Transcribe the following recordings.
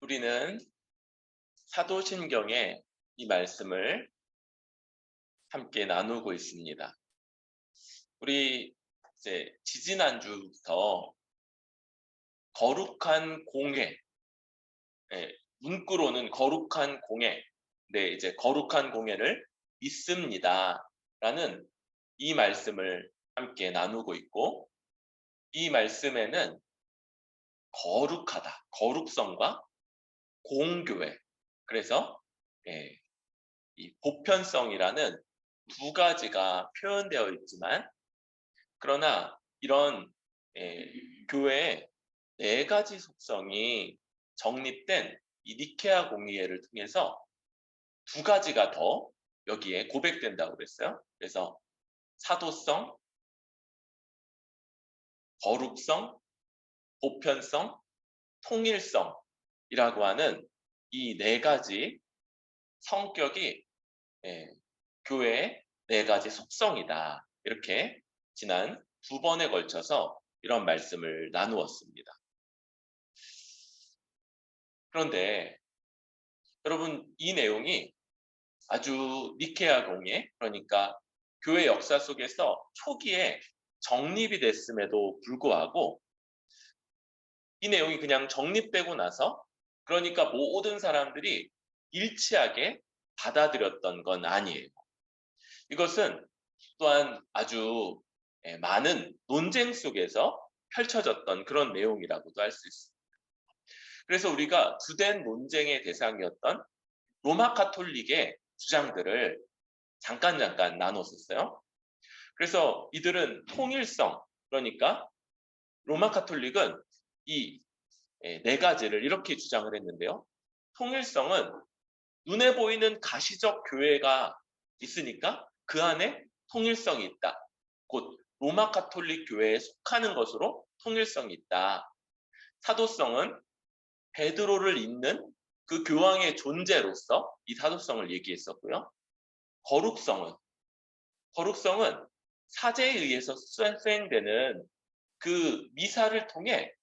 우리는 사도신경의 이 말씀을 함께 나누고 있습니다. 우리 이제 지지난주부터 거룩한 공회, 문구로는 거룩한 공회, 이제 거룩한 공회를 믿습니다. 라는 이 말씀을 함께 나누고 있고, 이 말씀에는 거룩하다, 거룩성과 공교회, 그래서 이 보편성이라는 두 가지가 표현되어 있지만, 그러나 이런 교회의 네 가지 속성이 정립된 이 니케아 공의회를 통해서 두 가지가 더 여기에 고백된다고 그랬어요. 그래서 사도성, 거룩성, 보편성, 통일성이라고 하는 이 네 가지 성격이 교회의 네 가지 속성이다. 이렇게 지난 두 번에 걸쳐서 이런 말씀을 나누었습니다. 그런데 여러분, 이 내용이 아주 니케아 공예, 그러니까 교회 역사 속에서 초기에 정립이 됐음에도 불구하고 이 내용이 그냥 정립되고 나서, 그러니까 모든 사람들이 일치하게 받아들였던 건 아니에요. 이것은 또한 아주 많은 논쟁 속에서 펼쳐졌던 그런 내용이라고도 할 수 있습니다. 그래서 우리가 주된 논쟁의 대상이었던 로마 카톨릭의 주장들을 잠깐 나눴었어요. 그래서 이들은 통일성, 그러니까 로마 카톨릭은 이 네 가지를 이렇게 주장을 했는데요. 통일성은 눈에 보이는 가시적 교회가 있으니까 그 안에 통일성이 있다. 곧 로마 카톨릭 교회에 속하는 것으로 통일성이 있다. 사도성은 베드로를 잇는 그 교황의 존재로서 이 사도성을 얘기했었고요. 거룩성은 사제에 의해서 수행되는 그 미사를 통해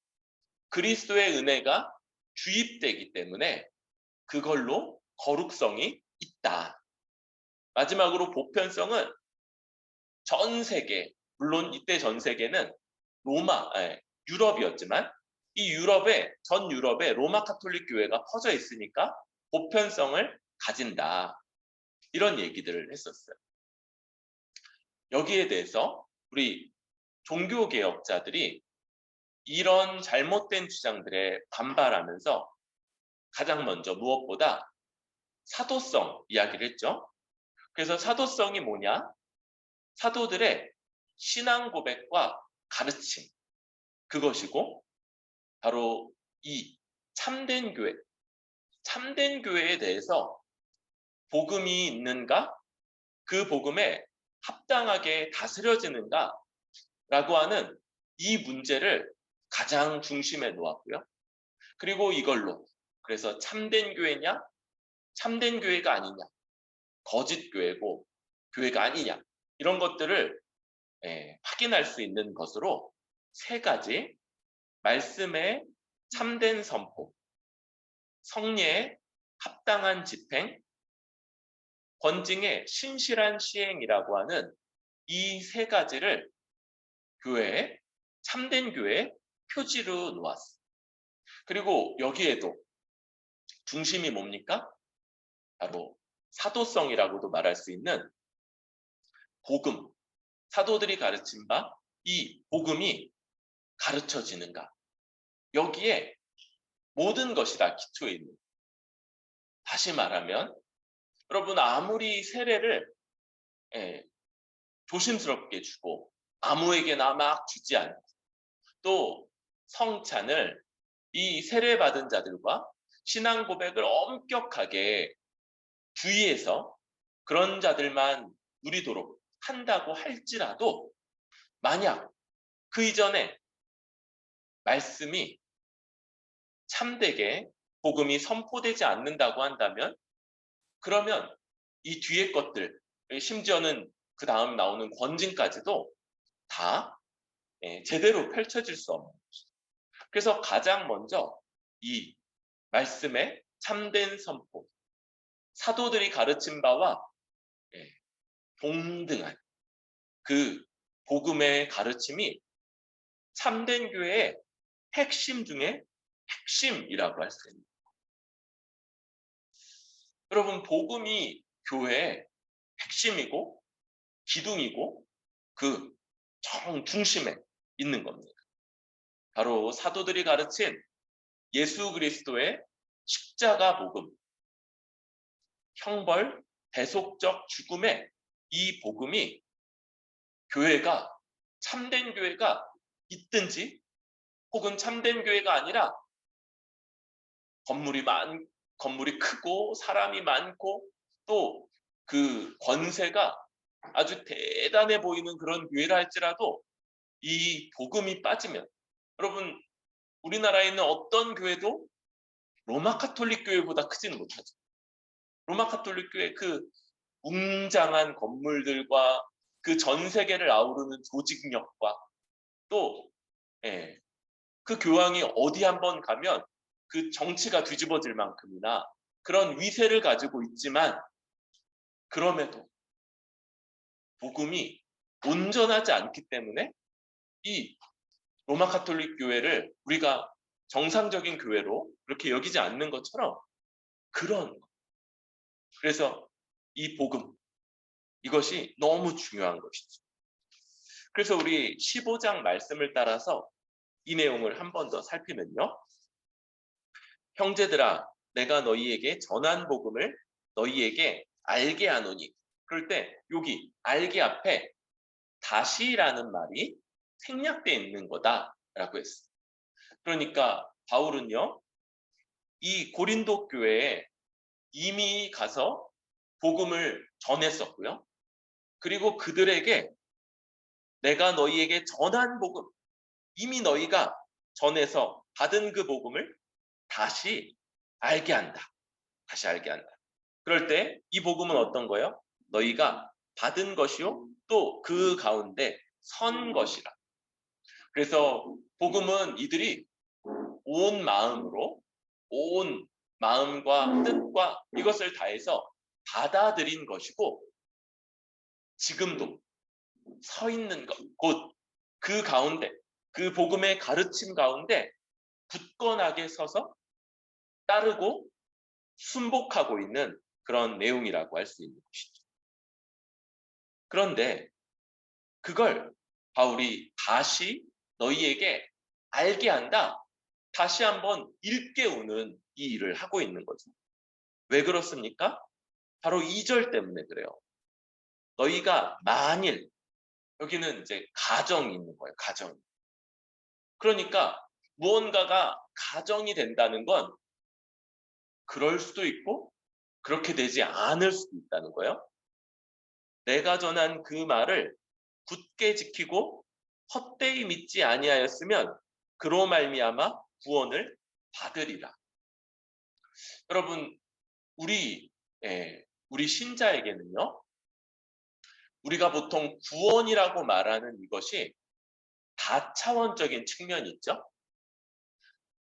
그리스도의 은혜가 주입되기 때문에 그걸로 거룩성이 있다. 마지막으로 보편성은 전 세계, 물론 이때 전 세계는 유럽이었지만 전 유럽에 로마 카톨릭 교회가 퍼져 있으니까 보편성을 가진다. 이런 얘기들을 했었어요. 여기에 대해서 우리 종교개혁자들이 이런 잘못된 주장들에 반발하면서 가장 먼저 무엇보다 사도성 이야기를 했죠. 그래서 사도성이 뭐냐? 사도들의 신앙 고백과 가르침, 그것이고 바로 이 참된 교회에 대해서 복음이 있는가? 그 복음에 합당하게 다스려지는가? 라고 하는 이 문제를 가장 중심에 놓았고요. 그리고 이걸로 그래서 참된 교회냐? 참된 교회가 아니냐? 거짓 교회고 교회가 아니냐? 이런 것들을 확인할 수 있는 것으로 세 가지: 말씀의 참된 선포, 성례의 합당한 집행, 권징의 신실한 시행이라고 하는 이 세 가지를 참된 교회의 표지로 놓았습니다. 그리고 여기에도 중심이 뭡니까? 바로 사도성이라고도 말할 수 있는 복음, 사도들이 가르친 바 이 복음이 가르쳐지는가? 여기에 모든 것이 다 기초에 있는. 다시 말하면 여러분, 아무리 세례를 조심스럽게 주고 아무에게나 막 주지 않고, 또 성찬을 이 세례받은 자들과 신앙 고백을 엄격하게 주의해서 그런 자들만 누리도록 한다고 할지라도, 만약 그 이전에 말씀이 참되게 복음이 선포되지 않는다고 한다면, 그러면 이 뒤의 것들, 심지어는 그 다음 나오는 권징까지도 다 제대로 펼쳐질 수 없는 것이죠. 그래서 가장 먼저 이 말씀의 참된 선포, 사도들이 가르친 바와 동등한 그 복음의 가르침이 참된 교회의 핵심 중에 핵심이라고 할 수 있습니다. 여러분, 복음이 교회의 핵심이고 기둥이고 그 정중심에 있는 겁니다. 바로 사도들이 가르친 예수 그리스도의 십자가 복음, 형벌, 대속적 죽음의 이 복음이 교회가, 참된 교회가 있든지 혹은 참된 교회가 아니라 건물이 크고 사람이 많고 또 그 권세가 아주 대단해 보이는 그런 교회라 할지라도 이 복음이 빠지면, 여러분, 우리나라에 있는 어떤 교회도 로마 카톨릭 교회보다 크지는 못하죠. 로마 카톨릭 교회 그 웅장한 건물들과 그 전 세계를 아우르는 조직력과 또 그 교황이 어디 한번 가면 그 정치가 뒤집어질 만큼이나 그런 위세를 가지고 있지만, 그럼에도 복음이 온전하지 않기 때문에 이 로마 카톨릭 교회를 우리가 정상적인 교회로 그렇게 여기지 않는 것처럼 그런, 그래서 이 복음, 이것이 너무 중요한 것이죠. 그래서 우리 15장 말씀을 따라서 이 내용을 한 번 더 살피면요. 형제들아, 내가 너희에게 전한 복음을 너희에게 알게 하노니. 그럴 때 여기 알게 앞에 다시라는 말이 생략되어 있는 거다라고 했어요. 그러니까 바울은요, 이 고린도 교회에 이미 가서 복음을 전했었고요. 그리고 그들에게 내가 너희에게 전한 복음, 이미 너희가 전해서 받은 그 복음을 다시 알게 한다. 다시 알게 한다. 그럴 때 이 복음은 어떤 거예요? 너희가 받은 것이요, 또 그 가운데 선 것이라. 그래서 복음은 이들이 온 마음으로, 온 마음과 뜻과 이것을 다해서 받아들인 것이고, 지금도 서 있는 것, 곧 그 가운데, 그 복음의 가르침 가운데 굳건하게 서서 따르고 순복하고 있는 그런 내용이라고 할 수 있는 것이죠. 그런데 그걸 바울이 다시 너희에게 알게 한다, 다시 한번 일깨우는 이 일을 하고 있는 거죠. 왜 그렇습니까? 바로 2절 때문에 그래요. 너희가 만일, 여기는 이제 가정이 있는 거예요. 가정. 그러니까 무언가가 가정이 된다는 건 그럴 수도 있고 그렇게 되지 않을 수도 있다는 거예요. 내가 전한 그 말을 굳게 지키고 헛되이 믿지 아니하였으면 그로 말미암아 구원을 받으리라. 여러분, 우리 신자에게는요, 우리가 보통 구원이라고 말하는 이것이 다차원적인 측면이 있죠.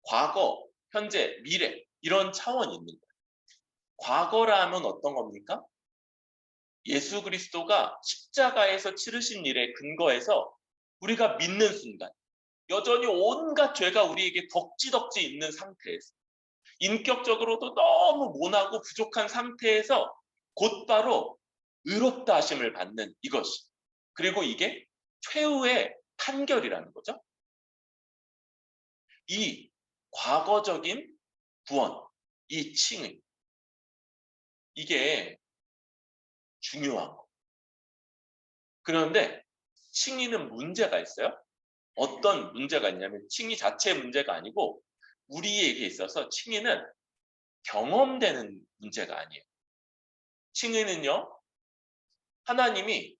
과거, 현재, 미래, 이런 차원이 있는 거예요. 과거라 하면 어떤 겁니까? 예수 그리스도가 십자가에서 치르신 일에 근거해서 우리가 믿는 순간, 여전히 온갖 죄가 우리에게 덕지덕지 있는 상태에서, 인격적으로도 너무 모나고 부족한 상태에서 곧바로 의롭다 하심을 받는 이것이, 그리고 이게 최후의 판결이라는 거죠. 이 과거적인 구원, 이 칭의, 이게 중요한 거. 그런데 칭의는 문제가 있어요. 어떤 문제가 있냐면 칭의 자체의 문제가 아니고 우리에게 있어서 칭의는 경험되는 문제가 아니에요. 칭의는요, 하나님이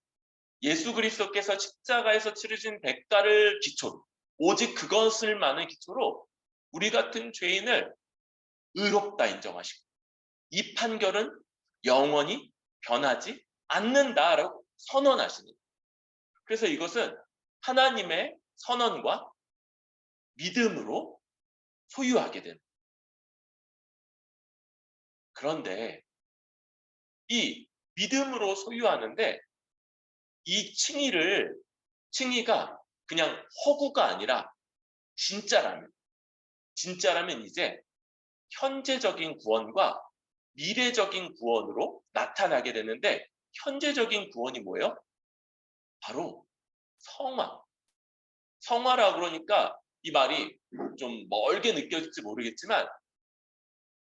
예수 그리스도께서 십자가에서 치르신 대가를 기초로, 오직 그것을만을 기초로 우리 같은 죄인을 의롭다 인정하시고 이 판결은 영원히 변하지 않는다라고 선언하시는 거예요. 그래서 이것은 하나님의 선언과 믿음으로 소유하게 되는 거예요. 그런데 이 믿음으로 소유하는데 이 칭의가 그냥 허구가 아니라 진짜라면 이제 현재적인 구원과 미래적인 구원으로 나타나게 되는데 현재적인 구원이 뭐예요? 바로 성화. 성화라 그러니까 이 말이 좀 멀게 느껴질지 모르겠지만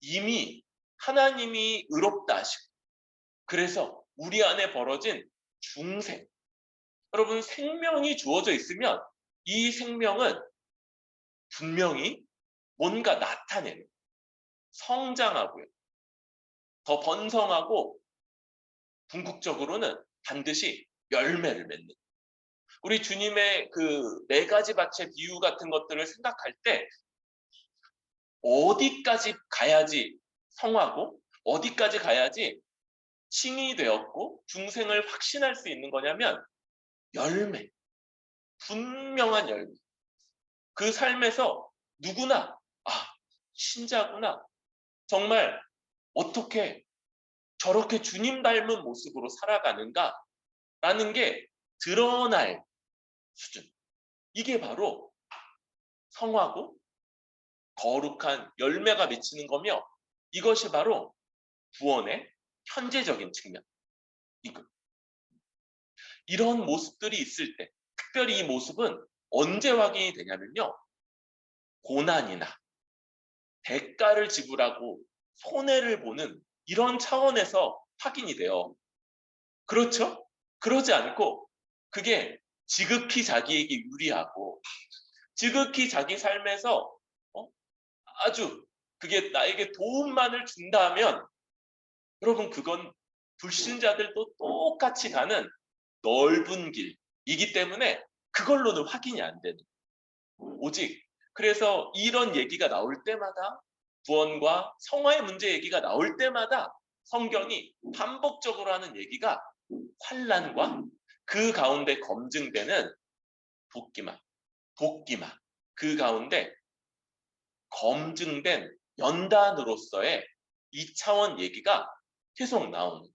이미 하나님이 의롭다 하시고 그래서 우리 안에 벌어진 중생. 여러분 생명이 주어져 있으면 이 생명은 분명히 뭔가 나타내는 성장하고요. 더 번성하고 궁극적으로는 반드시 열매를 맺는. 우리 주님의 그 4가지 밭의 비유 같은 것들을 생각할 때 어디까지 가야지 성하고 어디까지 가야지 칭이 되었고 중생을 확신할 수 있는 거냐면 열매, 분명한 열매. 그 삶에서 누구나 신자구나. 정말 어떻게 저렇게 주님 닮은 모습으로 살아가는가라는 게 드러날 수준. 이게 바로 성하고 거룩한 열매가 맺히는 거며 이것이 바로 구원의 현재적인 측면. 이런 모습들이 있을 때 특별히 이 모습은 언제 확인이 되냐면요. 고난이나 대가를 지불하고 손해를 보는 이런 차원에서 확인이 돼요. 그렇죠? 그러지 않고 그게 지극히 자기에게 유리하고 지극히 자기 삶에서 아주 그게 나에게 도움만을 준다면 여러분 그건 불신자들도 똑같이 가는 넓은 길이기 때문에 그걸로는 확인이 안 되는. 오직 그래서 이런 얘기가 나올 때마다 구원과 성화의 문제 얘기가 나올 때마다 성경이 반복적으로 하는 얘기가 환난과 그 가운데 검증되는 복기만 그 가운데 검증된 연단으로서의 2차원 얘기가 계속 나오는.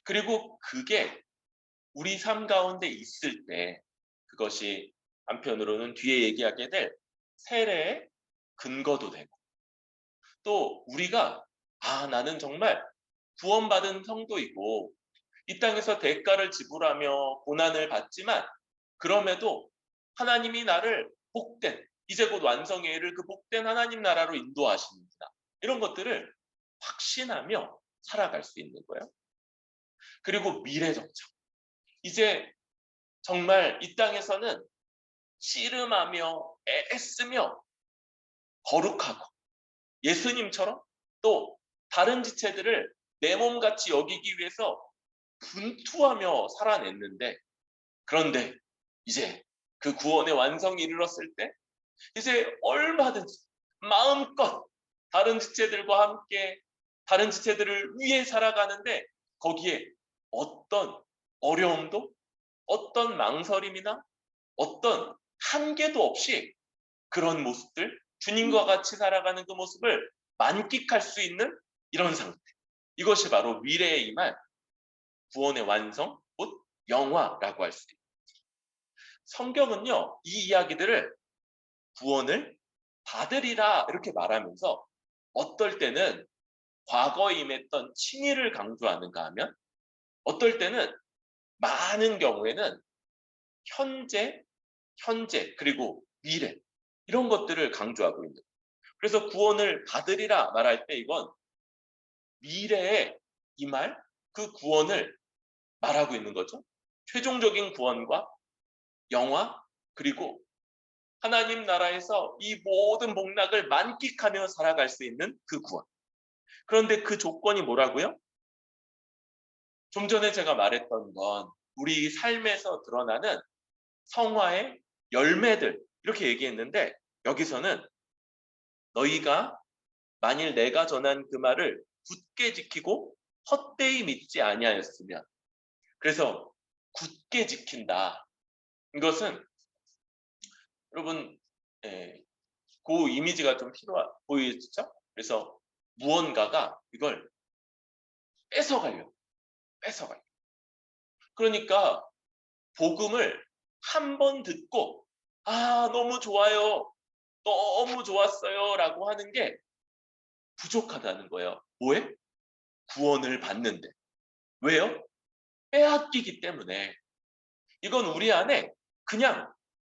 그리고 그게 우리 삶 가운데 있을 때 그것이 한편으로는 뒤에 얘기하게 될 세례의 근거도 되고 또 우리가 나는 정말 구원받은 성도이고 이 땅에서 대가를 지불하며 고난을 받지만 그럼에도 하나님이 나를 복된 이제 곧 완성의 일을 그 복된 하나님 나라로 인도하십니다. 이런 것들을 확신하며 살아갈 수 있는 거예요. 그리고 미래정착. 이제 정말 이 땅에서는 씨름하며 애쓰며 거룩하고 예수님처럼 또 다른 지체들을 내 몸같이 여기기 위해서 분투하며 살아냈는데 그런데 이제 그 구원의 완성이 이르렀을 때 이제 얼마든지 마음껏 다른 지체들과 함께 다른 지체들을 위해 살아가는데 거기에 어떤 어려움도 어떤 망설임이나 어떤 한계도 없이 그런 모습들 주님과 같이 살아가는 그 모습을 만끽할 수 있는 이런 상태. 이것이 바로 미래에 임할 구원의 완성, 곧 영화라고 할 수 있습니다. 성경은요, 이 이야기들을 구원을 받으리라 이렇게 말하면서 어떨 때는 과거에 임했던 칭의를 강조하는가 하면 어떨 때는 많은 경우에는 현재 그리고 미래 이런 것들을 강조하고 있는. 그래서 구원을 받으리라 말할 때 이건 미래에 임할 그 구원을 말하고 있는 거죠. 최종적인 구원과 영화 그리고 하나님 나라에서 이 모든 복락을 만끽하며 살아갈 수 있는 그 구원. 그런데 그 조건이 뭐라고요? 좀 전에 제가 말했던 건 우리 삶에서 드러나는 성화의 열매들 이렇게 얘기했는데 여기서는 너희가 만일 내가 전한 그 말을 굳게 지키고 헛되이 믿지 아니하였으면 그래서 굳게 지킨다. 이것은 여러분 그 이미지가 좀 보이시죠? 그래서 무언가가 이걸 뺏어가려고. 그러니까 복음을 한 번 듣고 너무 좋아요. 너무 좋았어요. 라고 하는 게 부족하다는 거예요. 뭐에? 구원을 받는데. 왜요? 빼앗기기 때문에. 이건 우리 안에 그냥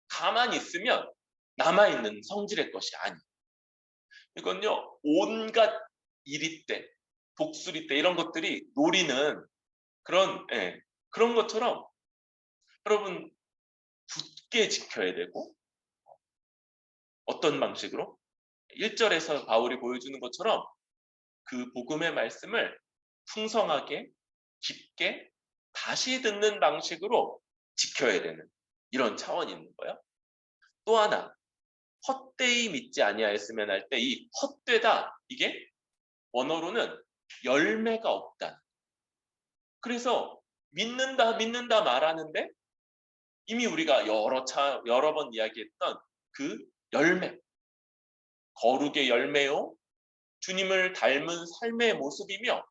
가만히 있으면 남아있는 성질의 것이 아니에요. 이건요, 온갖 이리때, 독수리때 이런 것들이 노리는 그런 것처럼 여러분 굳게 지켜야 되고, 어떤 방식으로? 1절에서 바울이 보여주는 것처럼 그 복음의 말씀을 풍성하게, 깊게 다시 듣는 방식으로 지켜야 되는 이런 차원이 있는 거예요. 또 하나, 헛되이 믿지 아니하였으면 할 때 이 헛되다, 이게 원어로는 열매가 없다. 그래서 믿는다 말하는데 이미 우리가 여러 번 이야기했던 그 열매, 거룩의 열매요, 주님을 닮은 삶의 모습이며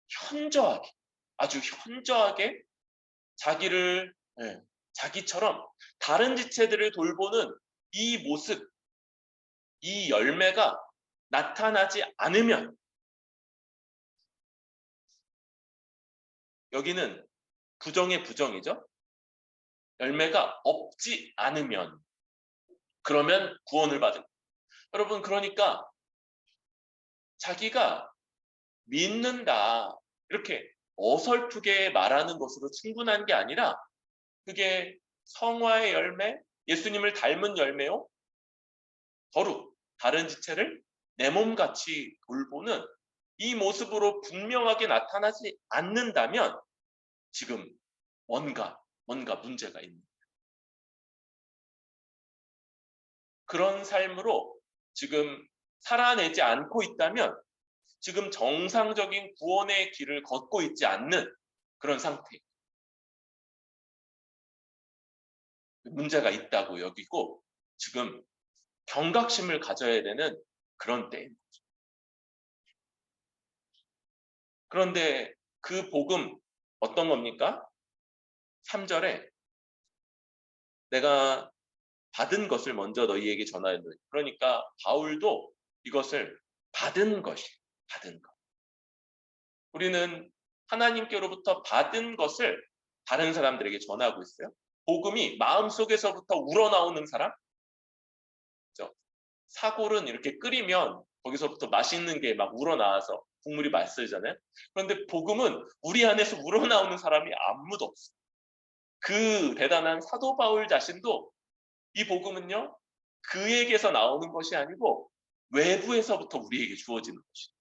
현저하게, 아주 현저하게 자기를 자기처럼 다른 지체들을 돌보는 이 모습, 이 열매가 나타나지 않으면, 여기는 부정의 부정이죠. 열매가 없지 않으면, 그러면 구원을 받은. 여러분, 그러니까 자기가 믿는다 이렇게 어설프게 말하는 것으로 충분한 게 아니라, 그게 성화의 열매, 예수님을 닮은 열매요, 거룩, 다른 지체를 내 몸같이 돌보는 이 모습으로 분명하게 나타나지 않는다면 지금 뭔가 문제가 있는, 그런 삶으로 지금 살아내지 않고 있다면 지금 정상적인 구원의 길을 걷고 있지 않는 그런 상태, 문제가 있다고 여기고 지금 경각심을 가져야 되는 그런 때입니다. 그런데 그 복음 어떤 겁니까? 3절에 내가 받은 것을 먼저 너희에게 전하였노니. 그러니까 바울도 이것을 받은 것. 우리는 하나님께로부터 받은 것을 다른 사람들에게 전하고 있어요. 복음이 마음속에서부터 우러나오는 사람, 그렇죠? 사골은 이렇게 끓이면 거기서부터 맛있는 게 막 우러나와서 국물이 맛있어지잖아요. 그런데 복음은 우리 안에서 우러나오는 사람이 아무도 없어요. 그 대단한 사도 바울 자신도 이 복음은요, 그에게서 나오는 것이 아니고 외부에서부터 우리에게 주어지는 것이에요.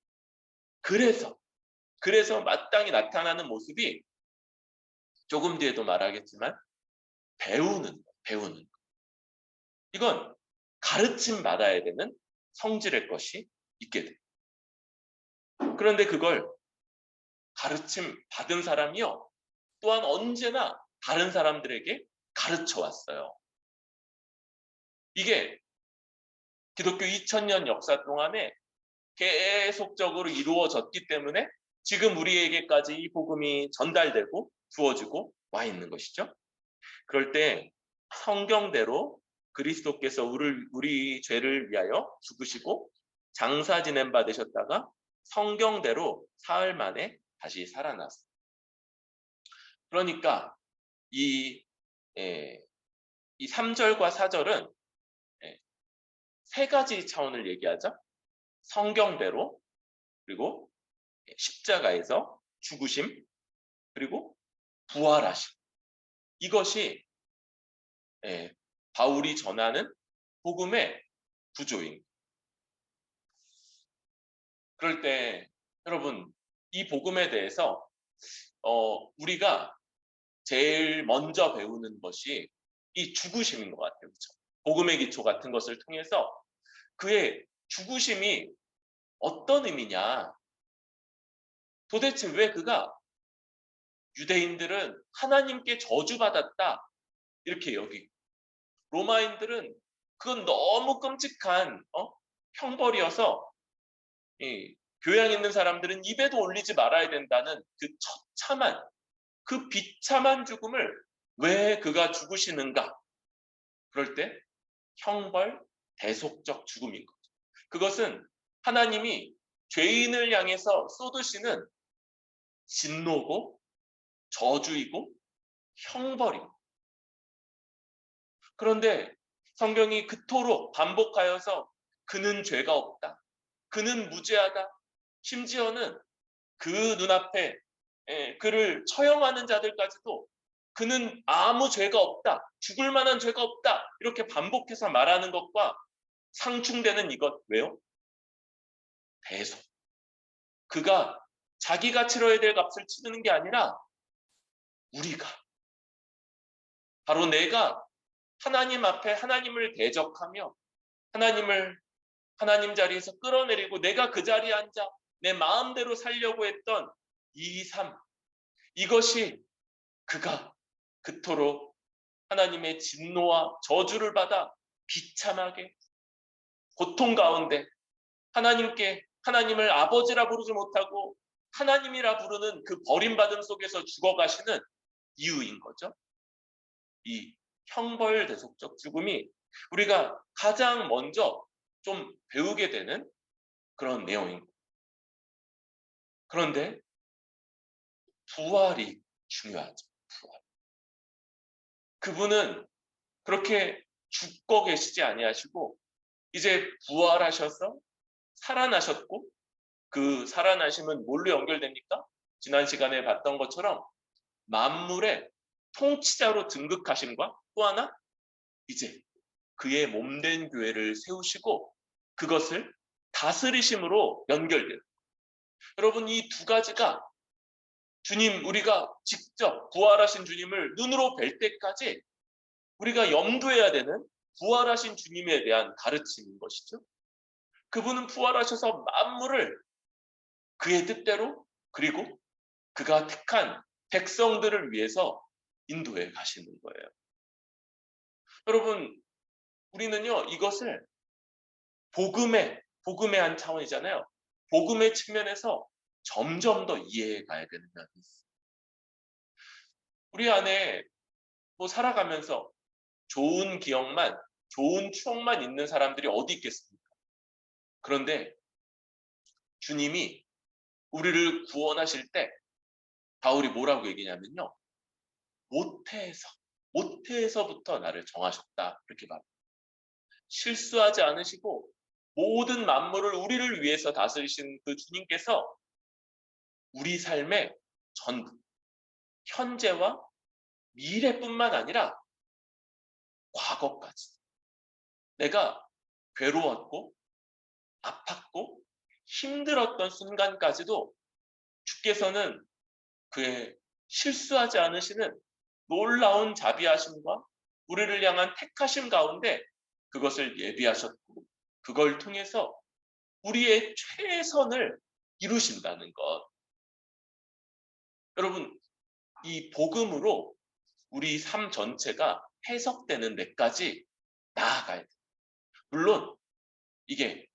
그래서 마땅히 나타나는 모습이 조금 뒤에도 말하겠지만 배우는 것. 이건 가르침 받아야 되는 성질의 것이 있게 돼요. 그런데 그걸 가르침 받은 사람이요, 또한 언제나 다른 사람들에게 가르쳐 왔어요. 이게 기독교 2000년 역사 동안에 계속적으로 이루어졌기 때문에 지금 우리에게까지 이 복음이 전달되고 주어지고 와 있는 것이죠. 그럴 때 성경대로 그리스도께서 우리 죄를 위하여 죽으시고 장사 지낸 바 되셨다가 성경대로 사흘 만에 다시 살아났어요. 그러니까 이 3절과 4절은 세 가지 차원을 얘기하죠. 성경대로, 그리고 십자가에서 죽으심, 그리고 부활하심. 이것이 바울이 전하는 복음의 구조인. 그럴 때 여러분, 이 복음에 대해서 우리가 제일 먼저 배우는 것이 이 죽으심인 것 같아요. 그렇죠? 복음의 기초 같은 것을 통해서 그의 죽으심이 어떤 의미냐, 도대체 왜 그가 유대인들은 하나님께 저주받았다 이렇게 여기고, 로마인들은 그건 너무 끔찍한 형벌이어서 이 교양 있는 사람들은 입에도 올리지 말아야 된다는 그 처참한, 그 비참한 죽음을 왜 그가 죽으시는가? 그럴 때 형벌 대속적 죽음인 거죠. 그것은 하나님이 죄인을 향해서 쏟으시는 진노고 저주이고 형벌이고. 그런데 성경이 그토록 반복하여서 그는 죄가 없다, 그는 무죄하다, 심지어는 그 눈앞에 그를 처형하는 자들까지도 그는 아무 죄가 없다, 죽을 만한 죄가 없다, 이렇게 반복해서 말하는 것과 상충되는 이것, 왜요? 대속. 그가 자기가 치러야 될 값을 치르는 게 아니라 우리가, 바로 내가 하나님 앞에 하나님을 대적하며 하나님 자리에서 끌어내리고 내가 그 자리에 앉아 내 마음대로 살려고 했던 이 삶, 이것이 그가 그토록 하나님의 진노와 저주를 받아 비참하게 고통 가운데 하나님을 아버지라 부르지 못하고 하나님이라 부르는 그 버림받음 속에서 죽어가시는 이유인 거죠. 이 형벌 대속적 죽음이 우리가 가장 먼저 좀 배우게 되는 그런 내용인 거예요. 그런데 부활이 중요하죠. 부활. 그분은 그렇게 죽고 계시지 아니하시고 이제 부활하셔서 살아나셨고, 그 살아나심은 뭘로 연결됩니까? 지난 시간에 봤던 것처럼 만물의 통치자로 등극하심과 또 하나 이제 그의 몸된 교회를 세우시고 그것을 다스리심으로 연결돼요. 여러분, 이 두 가지가 주님, 우리가 직접 부활하신 주님을 눈으로 뵐 때까지 우리가 염두해야 되는 부활하신 주님에 대한 가르침인 것이죠. 그분은 부활하셔서 만물을 그의 뜻대로, 그리고 그가 택한 백성들을 위해서 인도해 가시는 거예요. 여러분, 우리는요, 이것을 복음의 한 차원이잖아요. 복음의 측면에서 점점 더 이해해 가야 되는 면이 있어요. 우리 안에 뭐 살아가면서 좋은 기억만, 좋은 추억만 있는 사람들이 어디 있겠습니까? 그런데 주님이 우리를 구원하실 때 바울이 뭐라고 얘기냐면요, 모태에서부터 나를 정하셨다, 이렇게 말합니다. 실수하지 않으시고 모든 만물을 우리를 위해서 다스리신 그 주님께서 우리 삶의 전부, 현재와 미래뿐만 아니라 과거까지, 내가 괴로웠고 아팠고 힘들었던 순간까지도 주께서는 그의 실수하지 않으시는 놀라운 자비하심과 우리를 향한 택하심 가운데 그것을 예비하셨고, 그걸 통해서 우리의 최선을 이루신다는 것. 여러분, 이 복음으로 우리 삶 전체가 해석되는 데까지 나아가야 돼요. 물론 이게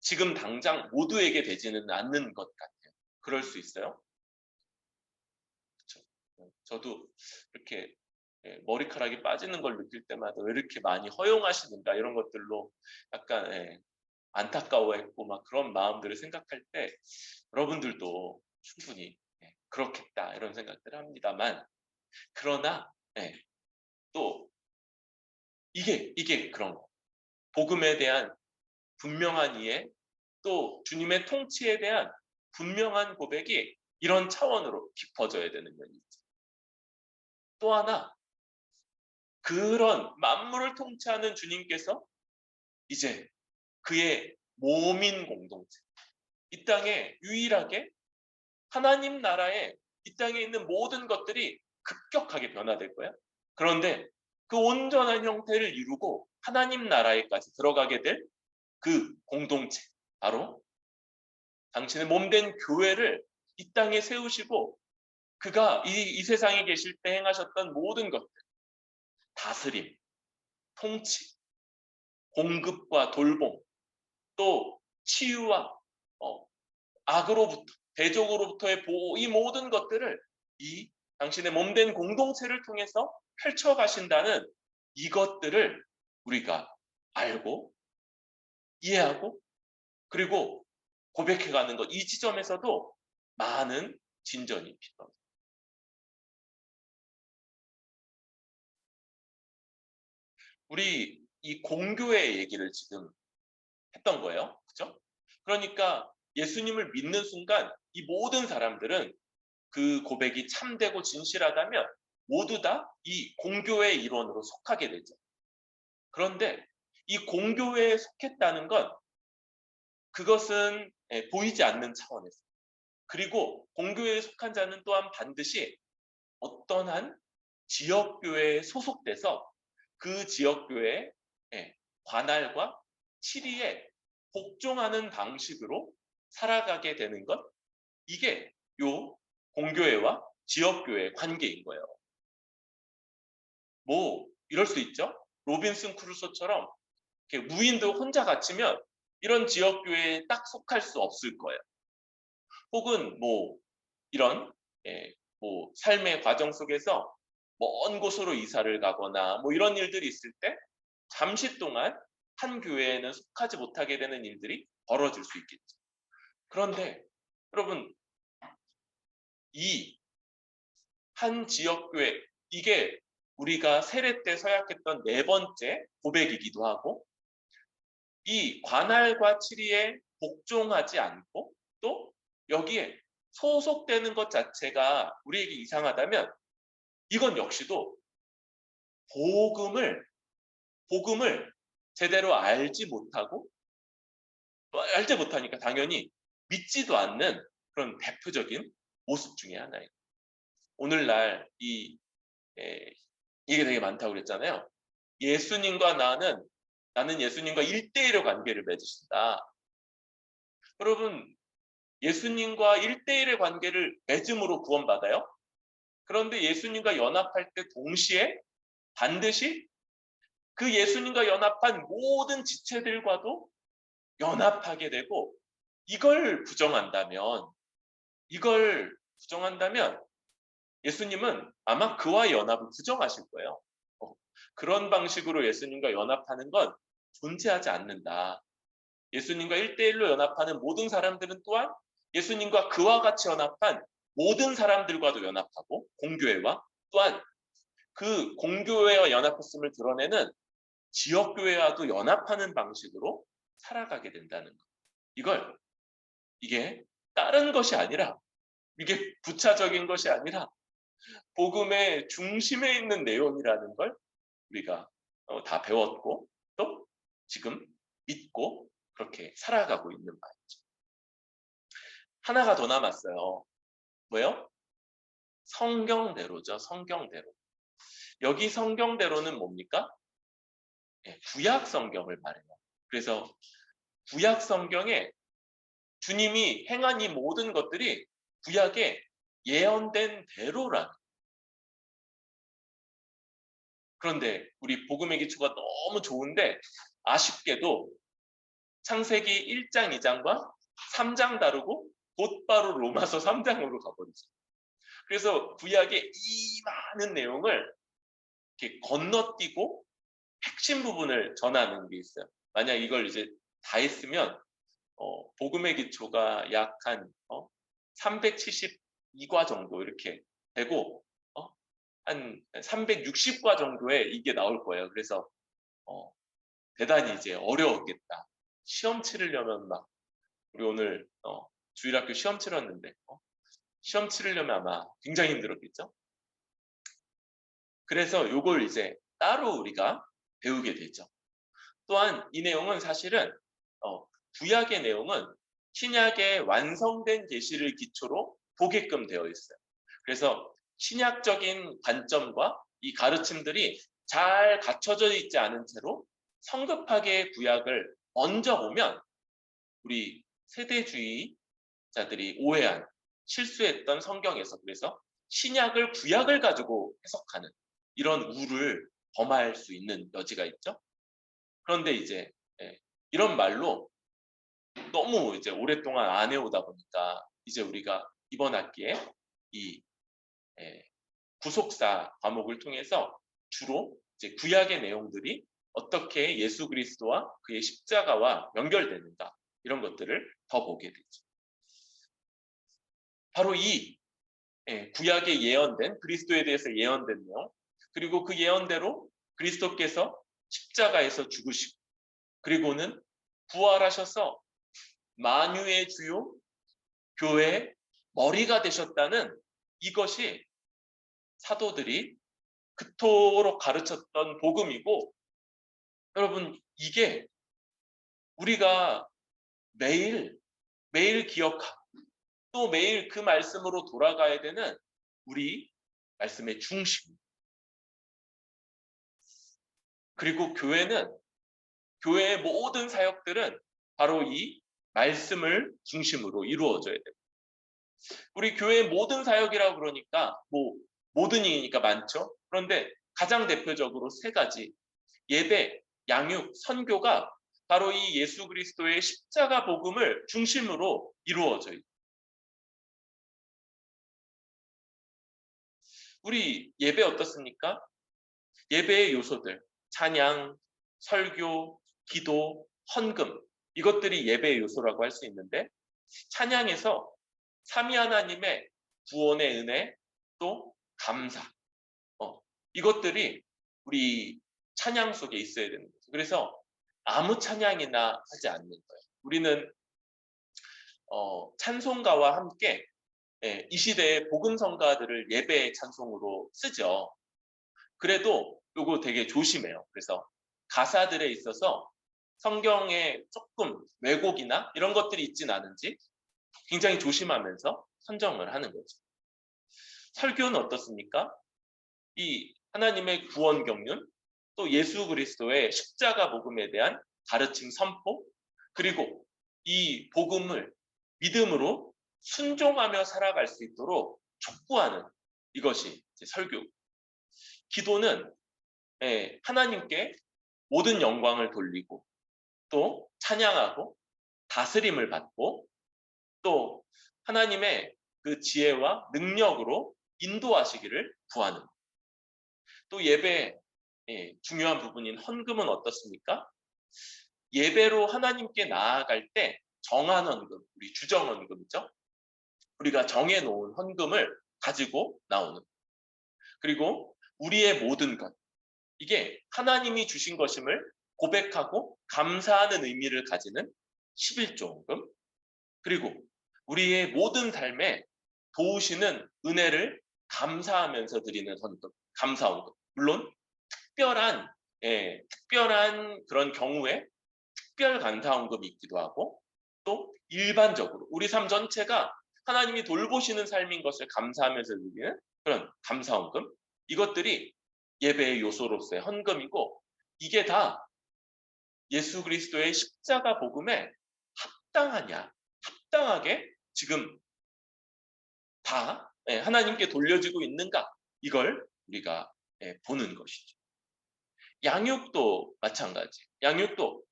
지금 당장 모두에게 되지는 않는 것 같아요. 그럴 수 있어요. 그렇죠? 저도 이렇게 머리카락이 빠지는 걸 느낄 때마다 왜 이렇게 많이 허용하시는가, 이런 것들로 약간 안타까워했고 막 그런 마음들을 생각할 때 여러분들도 충분히 그렇겠다, 이런 생각들을 합니다만, 그러나 또 이게 그런 거, 복음에 대한 분명한 이해, 또 주님의 통치에 대한 분명한 고백이 이런 차원으로 깊어져야 되는 면이 있죠. 또 하나, 그런 만물을 통치하는 주님께서 이제 그의 몸인 공동체, 이 땅에 유일하게 하나님 나라에, 이 땅에 있는 모든 것들이 급격하게 변화될 거야. 그런데 그 온전한 형태를 이루고 하나님 나라에까지 들어가게 될 그 공동체, 바로 당신의 몸된 교회를 이 땅에 세우시고 그가 이 세상에 계실 때 행하셨던 모든 것들, 다스림, 통치, 공급과 돌봄, 또 치유와 악으로부터, 대적으로부터의 보호, 이 모든 것들을 이 당신의 몸된 공동체를 통해서 펼쳐가신다는 이것들을 우리가 알고 이해하고 그리고 고백해가는 것, 이 지점에서도 많은 진전이 필요합니다. 우리 이 공교의 얘기를 지금 했던 거예요. 그죠? 그러니까 예수님을 믿는 순간 이 모든 사람들은 그 고백이 참되고 진실하다면 모두 다 이 공교의 일원으로 속하게 되죠. 그런데 이 공교회에 속했다는 건 그것은 보이지 않는 차원에서, 그리고 공교회에 속한 자는 또한 반드시 어떤 한 지역교회에 소속돼서 그 지역교회의 관할과 치리에 복종하는 방식으로 살아가게 되는 것, 이게 요 공교회와 지역교회의 관계인 거예요. 뭐 이럴 수 있죠. 로빈슨 크루소처럼 이렇게 무인도 혼자 갇히면 이런 지역교회에 딱 속할 수 없을 거예요. 혹은 뭐 이런 뭐 삶의 과정 속에서 먼 곳으로 이사를 가거나 뭐 이런 일들이 있을 때 잠시 동안 한 교회에는 속하지 못하게 되는 일들이 벌어질 수 있겠죠. 그런데 여러분, 이 한 지역교회, 이게 우리가 세례 때 서약했던 네 번째 고백이기도 하고, 이 관할과 치리에 복종하지 않고 또 여기에 소속되는 것 자체가 우리에게 이상하다면 이건 역시도 복음을 제대로 알지 못하고, 알지 못하니까 당연히 믿지도 않는 그런 대표적인 모습 중에 하나예요. 오늘날 이게 되게 많다고 그랬잖아요. 예수님과 나는 예수님과 1대1의 관계를 맺으신다. 여러분, 예수님과 1대1의 관계를 맺음으로 구원받아요. 그런데 예수님과 연합할 때 동시에 반드시 그 예수님과 연합한 모든 지체들과도 연합하게 되고, 이걸 부정한다면 예수님은 아마 그와의 연합을 부정하실 거예요. 그런 방식으로 예수님과 연합하는 건 존재하지 않는다. 예수님과 1대1로 연합하는 모든 사람들은 또한 예수님과 그와 같이 연합한 모든 사람들과도 연합하고, 공교회와 또한 그 공교회와 연합했음을 드러내는 지역교회와도 연합하는 방식으로 살아가게 된다는 것. 이게 다른 것이 아니라, 이게 부차적인 것이 아니라 복음의 중심에 있는 내용이라는 걸 우리가 다 배웠고 또 지금 믿고 그렇게 살아가고 있는 말이죠. 하나가 더 남았어요. 뭐요? 성경대로죠. 성경대로. 여기 성경대로는 뭡니까? 구약 성경을 말해요. 그래서 구약 성경에 주님이 행한 이 모든 것들이 구약에 예언된 대로라는. 그런데 우리 복음의 기초가 너무 좋은데 아쉽게도 창세기 1장, 2장과 3장 다루고 곧바로 로마서 3장으로 가버리죠. 그래서 구약의 이 많은 내용을 이렇게 건너뛰고 핵심 부분을 전하는 게 있어요. 만약 이걸 이제 다 했으면 복음의 기초가 약 한 372과 정도 이렇게 되고 한 360과 정도의 이게 나올 거예요. 그래서 대단히 이제 어려웠겠다. 시험 치르려면 막 우리 오늘 주일학교 시험 치렀는데 시험 치르려면 아마 굉장히 힘들었겠죠. 그래서 요걸 이제 따로 우리가 배우게 되죠. 또한 이 내용은 사실은 구약의 내용은 신약의 완성된 계시를 기초로 보게끔 되어 있어요. 그래서 신약적인 관점과 이 가르침들이 잘 갖춰져 있지 않은 채로 성급하게 구약을 먼저 보면 우리 세대주의자들이 오해한, 실수했던 성경에서 그래서 신약을 구약을 가지고 해석하는 이런 우를 범할 수 있는 여지가 있죠. 그런데 이제 이런 말로 너무 이제 오랫동안 안 해오다 보니까 이제 우리가 이번 학기에 이 구속사 과목을 통해서 주로 이제 구약의 내용들이 어떻게 예수 그리스도와 그의 십자가와 연결되는가 이런 것들을 더 보게 되죠. 바로 이 구약에 예언된 그리스도에 대해서 예언된 내용 그리고 그 예언대로 그리스도께서 십자가에서 죽으시고 그리고는 부활하셔서 만유의 주요 교회의 머리가 되셨다는 이것이 사도들이 그토록 가르쳤던 복음이고 여러분 이게 우리가 매일 기억하고 또 매일 그 말씀으로 돌아가야 되는 우리 말씀의 중심. 그리고 교회의 모든 사역들은 바로 이 말씀을 중심으로 이루어져야 됩니다. 우리 교회의 모든 사역이라고 그러니까 모든이니까 많죠. 그런데 가장 대표적으로 세 가지 예배, 양육, 선교가 바로 이 예수 그리스도의 십자가 복음을 중심으로 이루어져요. 우리 예배 어떻습니까? 예배의 요소들, 찬양, 설교, 기도, 헌금 이것들이 예배의 요소라고 할 수 있는데 찬양에서 삼위 하나님의 구원의 은혜 또 감사 이것들이 우리 찬양 속에 있어야 되는 거죠. 그래서 아무 찬양이나 하지 않는 거예요. 우리는 찬송가와 함께 이 시대의 복음성가들을 예배 찬송으로 쓰죠. 그래도 이거 되게 조심해요. 그래서 가사들에 있어서 성경에 조금 왜곡이나 이런 것들이 있진 않은지 굉장히 조심하면서 선정을 하는 거죠. 설교는 어떻습니까? 이 하나님의 구원 경륜, 또 예수 그리스도의 십자가 복음에 대한 가르침 선포, 그리고 이 복음을 믿음으로 순종하며 살아갈 수 있도록 촉구하는 이것이 설교. 기도는 하나님께 모든 영광을 돌리고 또 찬양하고 다스림을 받고 또 하나님의 그 지혜와 능력으로 인도하시기를 구하는 또 예배의 중요한 부분인 헌금은 어떻습니까? 예배로 하나님께 나아갈 때 정한 헌금, 우리 주정 헌금이죠. 우리가 정해놓은 헌금을 가지고 나오는 그리고 우리의 모든 것 이게 하나님이 주신 것임을 고백하고 감사하는 의미를 가지는 11조 헌금 그리고 우리의 모든 삶에 도우시는 은혜를 감사하면서 드리는 헌금, 감사 헌금. 물론 특별한 그런 경우에 특별 감사 헌금이 있기도 하고 또 일반적으로 우리 삶 전체가 하나님이 돌보시는 삶인 것을 감사하면서 드리는 그런 감사 헌금. 이것들이 예배의 요소로서의 헌금이고 이게 다 예수 그리스도의 십자가 복음에 합당하게 지금 다 하나님께 돌려지고 있는가 이걸 우리가 보는 것이죠. 양육도 마찬가지. 양육도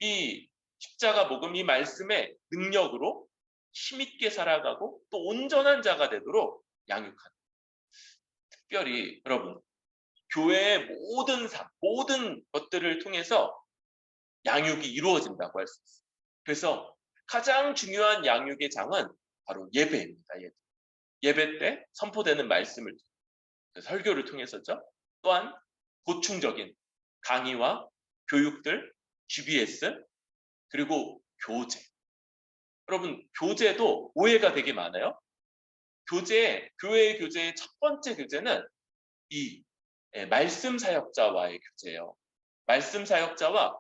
이 십자가 복음 이 말씀의 능력으로 힘있게 살아가고 또 온전한 자가 되도록 양육하는. 특별히 여러분 교회의 모든 것들을 통해서 양육이 이루어진다고 할 수 있어요. 그래서 가장 중요한 양육의 장은 바로 예배입니다. 예배 때 선포되는 말씀을 설교를 통해서죠. 또한 보충적인 강의와 교육들, GBS, 그리고 교재. 여러분 교재도 오해가 되게 많아요. 교회의 교재의 첫 번째 교재는 이 말씀 사역자와의 교제예요. 말씀 사역자와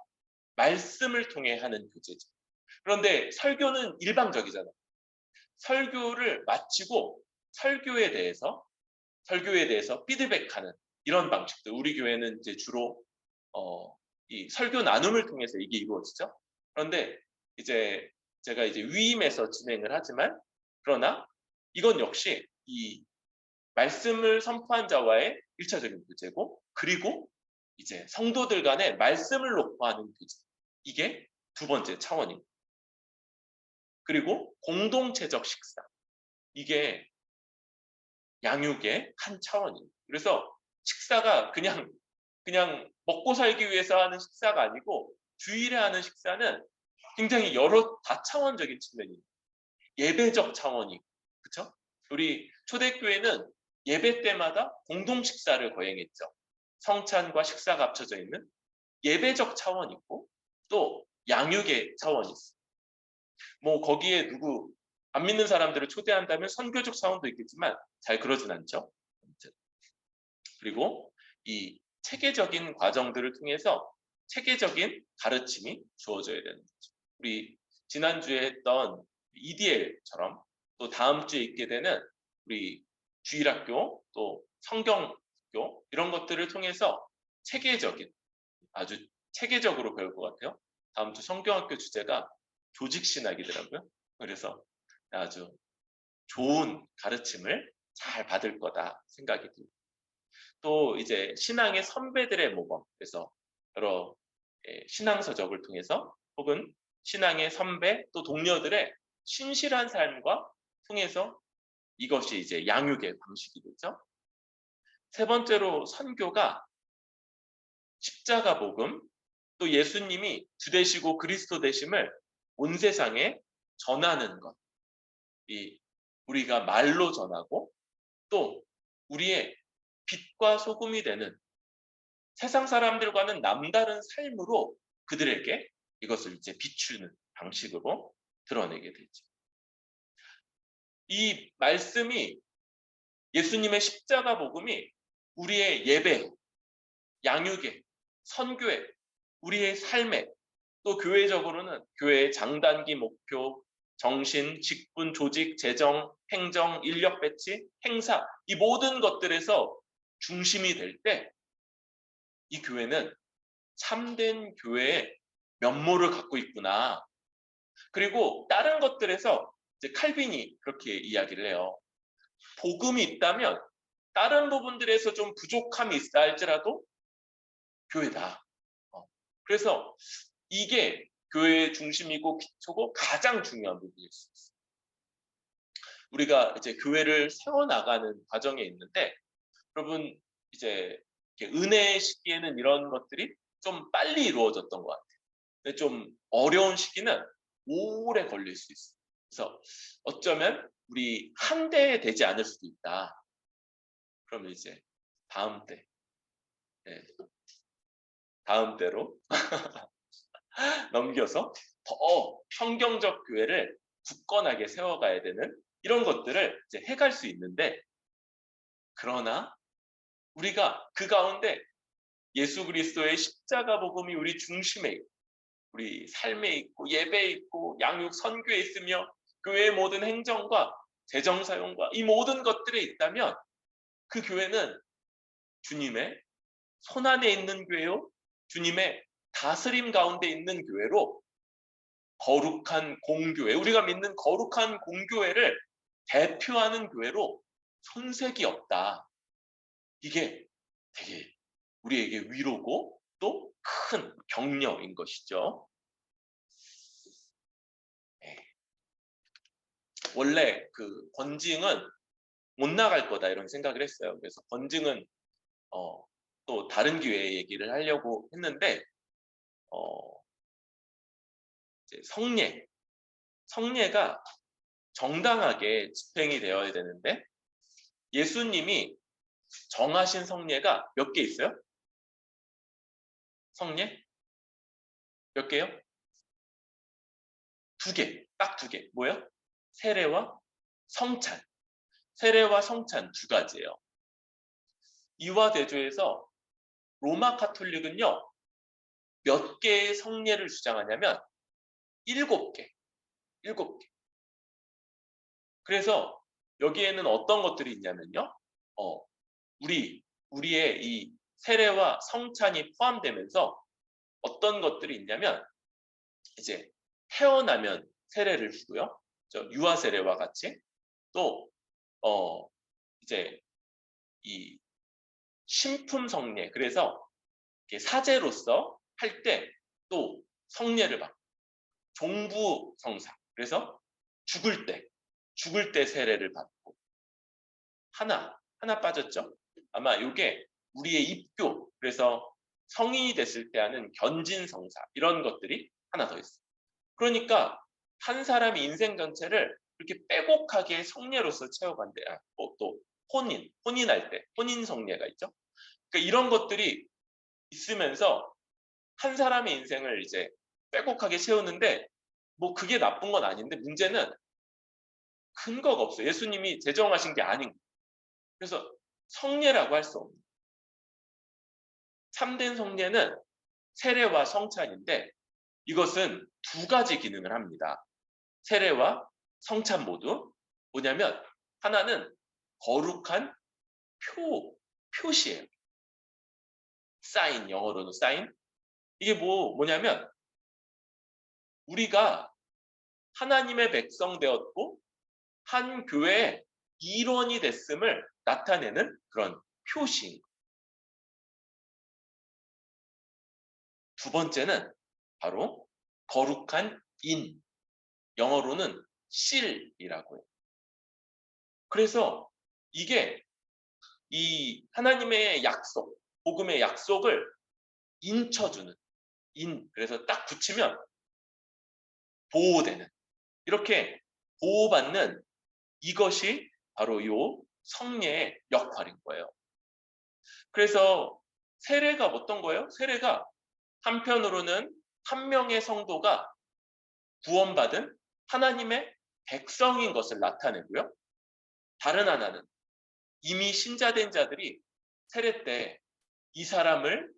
말씀을 통해 하는 교제죠. 그런데 설교는 일방적이잖아요. 설교를 마치고 설교에 대해서 피드백하는 이런 방식들. 우리 교회는 이제 주로 이 설교 나눔을 통해서 이게 이루어지죠. 그런데 이제 제가 이제 위임해서 진행을 하지만 그러나 이건 역시 이 말씀을 선포한 자와의 1차적인 교제고 그리고 이제 성도들 간에 말씀을 놓고 하는 교제. 이게 두 번째 차원입니다. 그리고 공동체적 식사. 이게 양육의 한 차원입니다. 그래서 식사가 그냥 먹고 살기 위해서 하는 식사가 아니고 주일에 하는 식사는 굉장히 여러 다차원적인 측면이 예배적 차원이 그렇죠? 우리 초대교회는 예배 때마다 공동 식사를 거행했죠. 성찬과 식사가 합쳐져 있는 예배적 차원이 있고 또 양육의 차원이 있어요. 뭐 거기에 누구 안 믿는 사람들을 초대한다면 선교적 차원도 있겠지만 잘 그러진 않죠. 그리고 이 체계적인 과정들을 통해서 체계적인 가르침이 주어져야 되는 거죠. 우리 지난주에 했던 EDL처럼 또 다음 주에 있게 되는 우리 주일학교 또 성경학교 이런 것들을 통해서 체계적인 아주 체계적으로 배울 것 같아요. 다음 주 성경학교 주제가 조직신학이더라고요. 그래서 아주 좋은 가르침을 잘 받을 거다 생각이 듭니다. 또 이제 신앙의 선배들의 모범, 그래서 여러 신앙서적을 통해서 혹은 신앙의 선배 또 동료들의 신실한 삶과 통해서 이것이 이제 양육의 방식이 되죠. 세 번째로 선교가 십자가 복음, 또 예수님이 주 되시고 그리스도 되심을 온 세상에 전하는 것. 이 우리가 말로 전하고 또 우리의 빛과 소금이 되는 세상 사람들과는 남다른 삶으로 그들에게 이것을 이제 비추는 방식으로 드러내게 되죠. 이 말씀이 예수님의 십자가 복음이 우리의 예배, 양육에, 선교에, 우리의 삶에 또 교회적으로는 교회의 장단기 목표, 정신, 직분, 조직, 재정, 행정, 인력 배치, 행사 이 모든 것들에서 중심이 될 때 이 교회는 참된 교회의 면모를 갖고 있구나. 그리고 다른 것들에서 이제 칼빈이 그렇게 이야기를 해요. 복음이 있다면 다른 부분들에서 좀 부족함이 있다 할지라도 교회다. 그래서 이게 교회의 중심이고 기초고 가장 중요한 부분일 수 있어요. 우리가 이제 교회를 세워나가는 과정에 있는데 여러분 이제 은혜의 시기에는 이런 것들이 좀 빨리 이루어졌던 것 같아요. 근데 좀 어려운 시기는 오래 걸릴 수 있어요. 그래서 어쩌면 우리 한 대에 되지 않을 수도 있다. 그러면 이제 다음 때, 네, 다음 때로 넘겨서 더 성경적 교회를 굳건하게 세워가야 되는 이런 것들을 이제 해갈 수 있는데 그러나 우리가 그 가운데 예수 그리스도의 십자가 복음이 우리 중심에 우리 삶에 있고 예배에 있고 양육 선교에 있으며 교회의 모든 행정과 재정 사용과 이 모든 것들에 있다면 그 교회는 주님의 손안에 있는 교회요 주님의 다스림 가운데 있는 교회로 거룩한 공교회 우리가 믿는 거룩한 공교회를 대표하는 교회로 손색이 없다. 이게 되게 우리에게 위로고 또 큰 격려인 것이죠. 원래 그 권징은 못 나갈 거다 이런 생각을 했어요. 그래서 권징은 또 다른 기회에 얘기를 하려고 했는데 이제 성례가 정당하게 집행이 되어야 되는데 예수님이 정하신 성례가 몇 개 있어요? 성례? 몇 개요? 2개, 딱 2개. 뭐요? 세례와 성찬. 세례와 성찬 2가지예요. 이와 대조해서 로마 카톨릭은요. 몇 개의 성례를 주장하냐면 7개. 7개. 그래서 여기에는 어떤 것들이 있냐면요. 우리의 이 세례와 성찬이 포함되면서 어떤 것들이 있냐면 이제 태어나면 세례를 주고요. 유아 세례와 같이 또 이제 이 신품 성례 그래서 사제로서 할 때 또 성례를 받고 종부 성사 그래서 죽을 때 세례를 받고 하나 빠졌죠? 아마 이게 우리의 입교, 그래서 성인이 됐을 때 하는 견진성사 이런 것들이 하나 더 있어요. 그러니까 한 사람의 인생 전체를 이렇게 빼곡하게 성례로서 채워간대. 또 혼인할 때 혼인 성례가 있죠. 그러니까 이런 것들이 있으면서 한 사람의 인생을 이제 빼곡하게 채우는데 뭐 그게 나쁜 건 아닌데 문제는 근거가 없어요. 예수님이 제정하신 게 아닌 거예요. 그래서 성례라고 할 수 없는. 참된 성례는 세례와 성찬인데 이것은 두 가지 기능을 합니다. 세례와 성찬 모두 뭐냐면 하나는 거룩한 표시예요. 사인, 영어로는 사인. 이게 뭐냐면 우리가 하나님의 백성 되었고 한 교회의 일원이 됐음을 나타내는 그런 표시인 거예요. 두 번째는 바로 거룩한 인, 영어로는 실이라고 해요. 그래서 이게 이 하나님의 약속, 복음의 약속을 인쳐주는 그래서 딱 붙이면 보호되는, 이렇게 보호받는 이것이 바로 이 성례의 역할인 거예요. 그래서 세례가 어떤 거예요? 세례가 한편으로는 한 명의 성도가 구원받은 하나님의 백성인 것을 나타내고요. 다른 하나는 이미 신자된 자들이 세례 때 이 사람을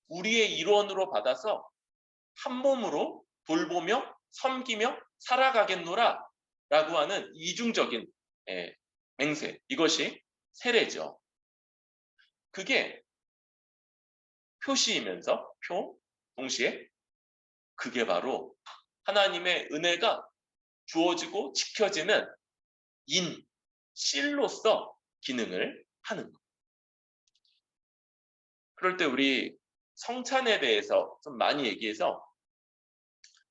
우리의 일원으로 받아서 한 몸으로 돌보며 섬기며 살아가겠노라 라고 하는 이중적인 맹세, 이것이 세례죠. 그게 표시이면서 동시에 그게 바로 하나님의 은혜가 주어지고 지켜지는 실로서 기능을 하는 것. 그럴 때 우리 성찬에 대해서 좀 많이 얘기해서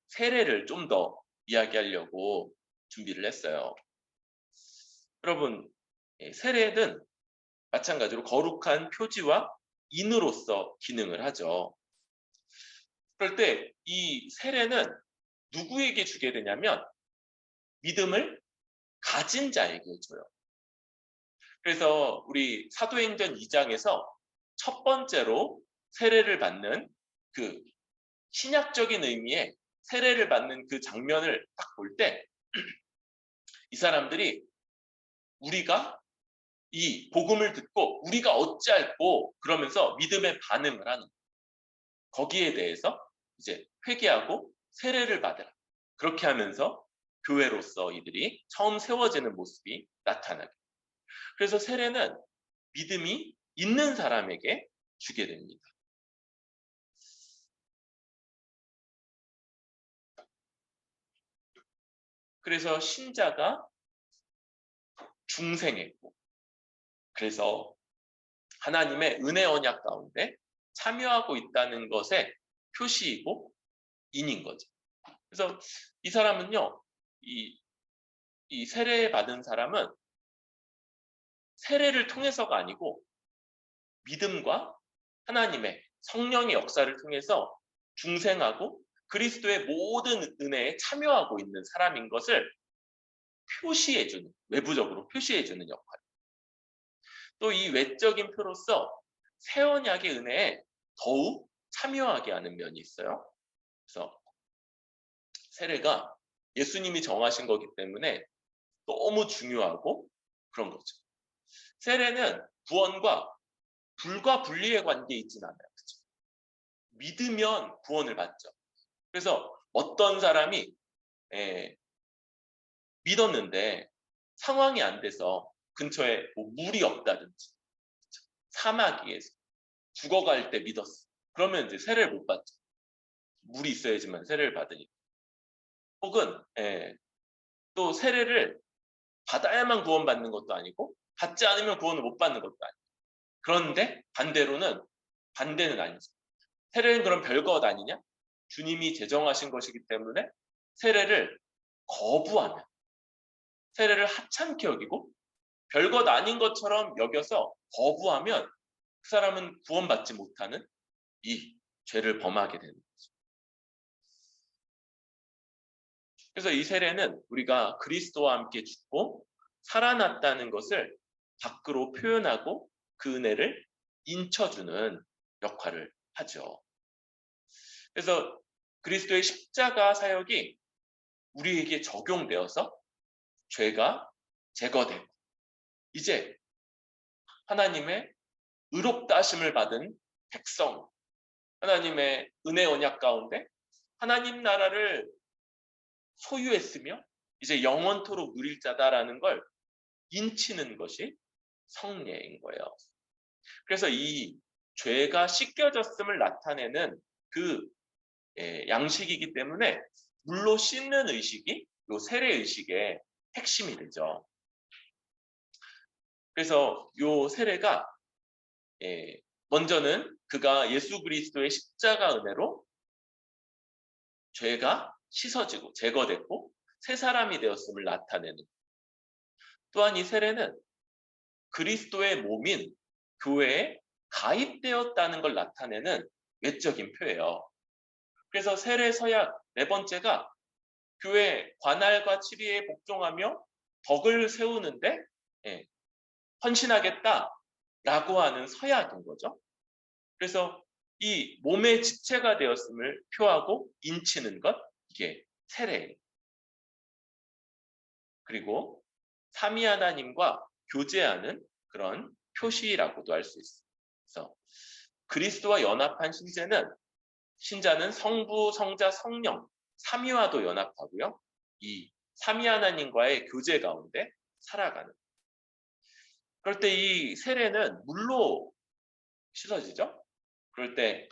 세례를 좀 더 이야기하려고 준비를 했어요. 여러분, 세례는 마찬가지로 거룩한 표지와 인으로서 기능을 하죠. 그럴 때 이 세례는 누구에게 주게 되냐면 믿음을 가진 자에게 줘요. 그래서 우리 사도행전 2장에서 첫 번째로 세례를 받는 그 신약적인 의미의 세례를 받는 그 장면을 딱 볼 때 이 사람들이 우리가 이 복음을 듣고 우리가 어찌할꼬 그러면서 믿음의 반응을 하는, 거기에 대해서 이제 회개하고 세례를 받으라. 그렇게 하면서 교회로서 이들이 처음 세워지는 모습이 나타나게. 그래서 세례는 믿음이 있는 사람에게 주게 됩니다. 그래서 신자가 중생했고, 그래서 하나님의 은혜 언약 가운데 참여하고 있다는 것의 표시이고 인인 거죠. 그래서 이 사람은요, 이 세례 받은 사람은 세례를 통해서가 아니고 믿음과 하나님의 성령의 역사를 통해서 중생하고 그리스도의 모든 은혜에 참여하고 있는 사람인 것을 표시해주는, 외부적으로 표시해주는 역할. 또 이 외적인 표로서 새 언약의 은혜에 더욱 참여하게 하는 면이 있어요. 그래서 세례가 예수님이 정하신 거기 때문에 너무 중요하고 그런 거죠. 세례는 구원과 불가분리의 관계에 있지는 않아요. 그렇죠? 믿으면 구원을 받죠. 그래서 어떤 사람이 믿었는데 상황이 안 돼서 근처에 뭐 물이 없다든지 사막에 죽어갈 때 믿었어. 그러면 이제 세례를 못 받죠. 물이 있어야지만 세례를 받으니까. 혹은 또 세례를 받아야만 구원받는 것도 아니고 받지 않으면 구원을 못 받는 것도 아니고. 그런데 반대는 아니죠. 세례는 그럼 별것 아니냐? 주님이 제정하신 것이기 때문에 세례를 거부하면 세례를 하찮게 여기고 별것 아닌 것처럼 여겨서 거부하면 그 사람은 구원받지 못하는 이 죄를 범하게 되는 거죠. 그래서 이 세례는 우리가 그리스도와 함께 죽고 살아났다는 것을 밖으로 표현하고 그 은혜를 인쳐주는 역할을 하죠. 그래서 그리스도의 십자가 사역이 우리에게 적용되어서 죄가 제거되고 이제 하나님의 의롭다 하심을 받은 백성, 하나님의 은혜 언약 가운데 하나님 나라를 소유했으며 이제 영원토록 누릴 자다라는 걸 인치는 것이 성례인 거예요. 그래서 이 죄가 씻겨졌음을 나타내는 그 양식이기 때문에 물로 씻는 의식이 요 세례 의식의 핵심이 되죠. 그래서 요 세례가 먼저는 그가 예수 그리스도의 십자가 은혜로 죄가 씻어지고 제거됐고 새 사람이 되었음을 나타내는, 또한 이 세례는 그리스도의 몸인 교회에 가입되었다는 걸 나타내는 외적인 표예요. 그래서 세례 서약 네 번째가 교회 관할과 치리에 복종하며 덕을 세우는데 헌신하겠다라고 하는 서약인 거죠. 그래서 이 몸의 지체가 되었음을 표하고 인치는 것, 이게 세례예요. 그리고 삼위 하나님과 교제하는 그런 표시라고도 할 수 있어요. 그래서 그리스도와 연합한 신자는 성부, 성자, 성령 삼위와도 연합하고요. 이 삼위 하나님과의 교제 가운데 살아가는. 그럴 때 이 세례는 물로 씻어지죠. 그럴 때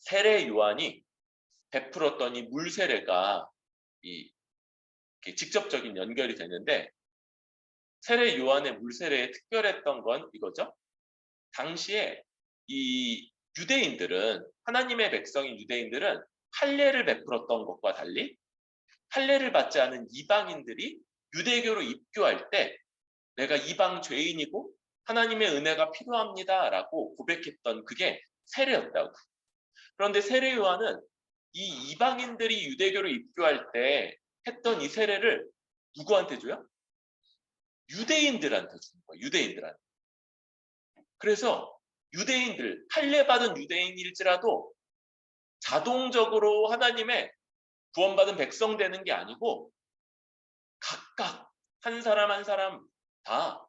세례 요한이 베풀었던 이 물 세례가 직접적인 연결이 되는데, 세례 요한의 물 세례에 특별했던 건 이거죠. 당시에 이 유대인들은, 하나님의 백성인 유대인들은 할례를 베풀었던 것과 달리 할례를 받지 않은 이방인들이 유대교로 입교할 때 내가 이방 죄인이고 하나님의 은혜가 필요합니다라고 고백했던 그게 세례였다고. 그런데 세례 요한은 이 이방인들이 유대교로 입교할 때 했던 이 세례를 누구한테 줘요? 유대인들한테 주는 거예요. 유대인들한테. 그래서 유대인들, 할례 받은 유대인일지라도 자동적으로 하나님의 구원받은 백성 되는 게 아니고 각각 한 사람 한 사람 다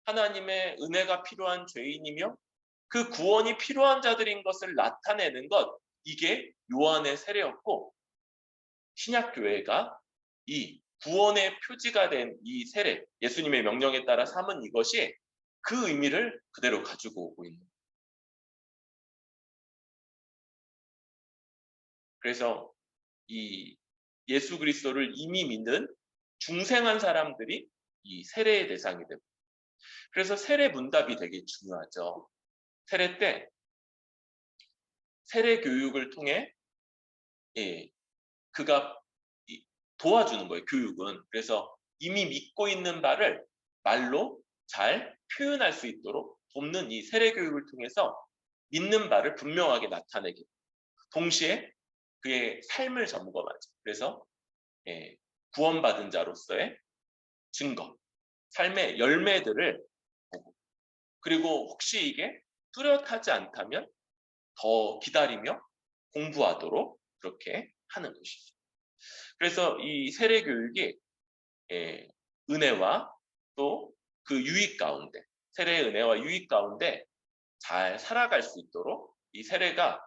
하나님의 은혜가 필요한 죄인이며 그 구원이 필요한 자들인 것을 나타내는 것, 이게 요한의 세례였고, 신약교회가 이 구원의 표지가 된 이 세례, 예수님의 명령에 따라 삼은 이것이 그 의미를 그대로 가지고 오고 있는 거예요. 그래서 이 예수 그리스도를 이미 믿는 중생한 사람들이 이 세례의 대상이 되고, 그래서 세례 문답이 되게 중요하죠. 세례 때 세례 교육을 통해 그가 도와주는 거예요. 교육은. 그래서 이미 믿고 있는 바를 말로 잘 표현할 수 있도록 돕는 이 세례 교육을 통해서 믿는 바를 분명하게 나타내게, 동시에 그의 삶을 점검하죠. 그래서 구원받은 자로서의 증거, 삶의 열매들을 보고, 그리고 혹시 이게 뚜렷하지 않다면 더 기다리며 공부하도록 그렇게 하는 것이죠. 그래서 이 세례 교육이 은혜와 또 그 유익 가운데, 세례의 은혜와 유익 가운데 잘 살아갈 수 있도록 이 세례가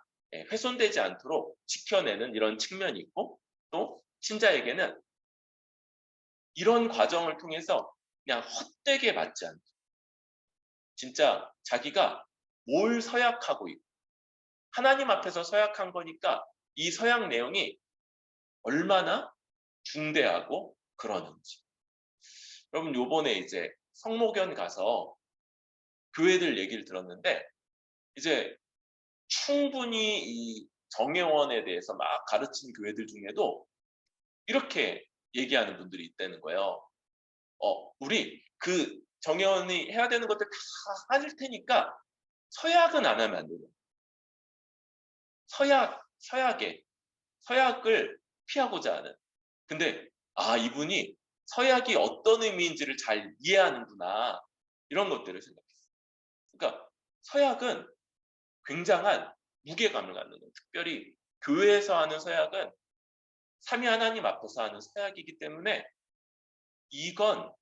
훼손되지 않도록 지켜내는 이런 측면이 있고, 또 신자에게는 이런 과정을 통해서 그냥 헛되게 맞지 않고 진짜 자기가 뭘 서약하고 있고 하나님 앞에서 서약한 거니까 이 서약 내용이 얼마나 중대하고 그러는지. 여러분, 요번에 이제 성모견 가서 교회들 얘기를 들었는데, 이제 충분히 이 정예원에 대해서 막 가르친 교회들 중에도 이렇게 얘기하는 분들이 있다는 거예요. 우리 그 정혜원이 해야 되는 것들 다 할 테니까 서약은 안 하면 안 돼요. 서약을 피하고자 하는. 근데 이분이 서약이 어떤 의미인지를 잘 이해하는구나. 이런 것들을 생각했어요. 그러니까 서약은 굉장한 무게감을 갖는 거예요. 특별히 교회에서 하는 서약은 삼위 하나님 앞에서 하는 서약이기 때문에 이건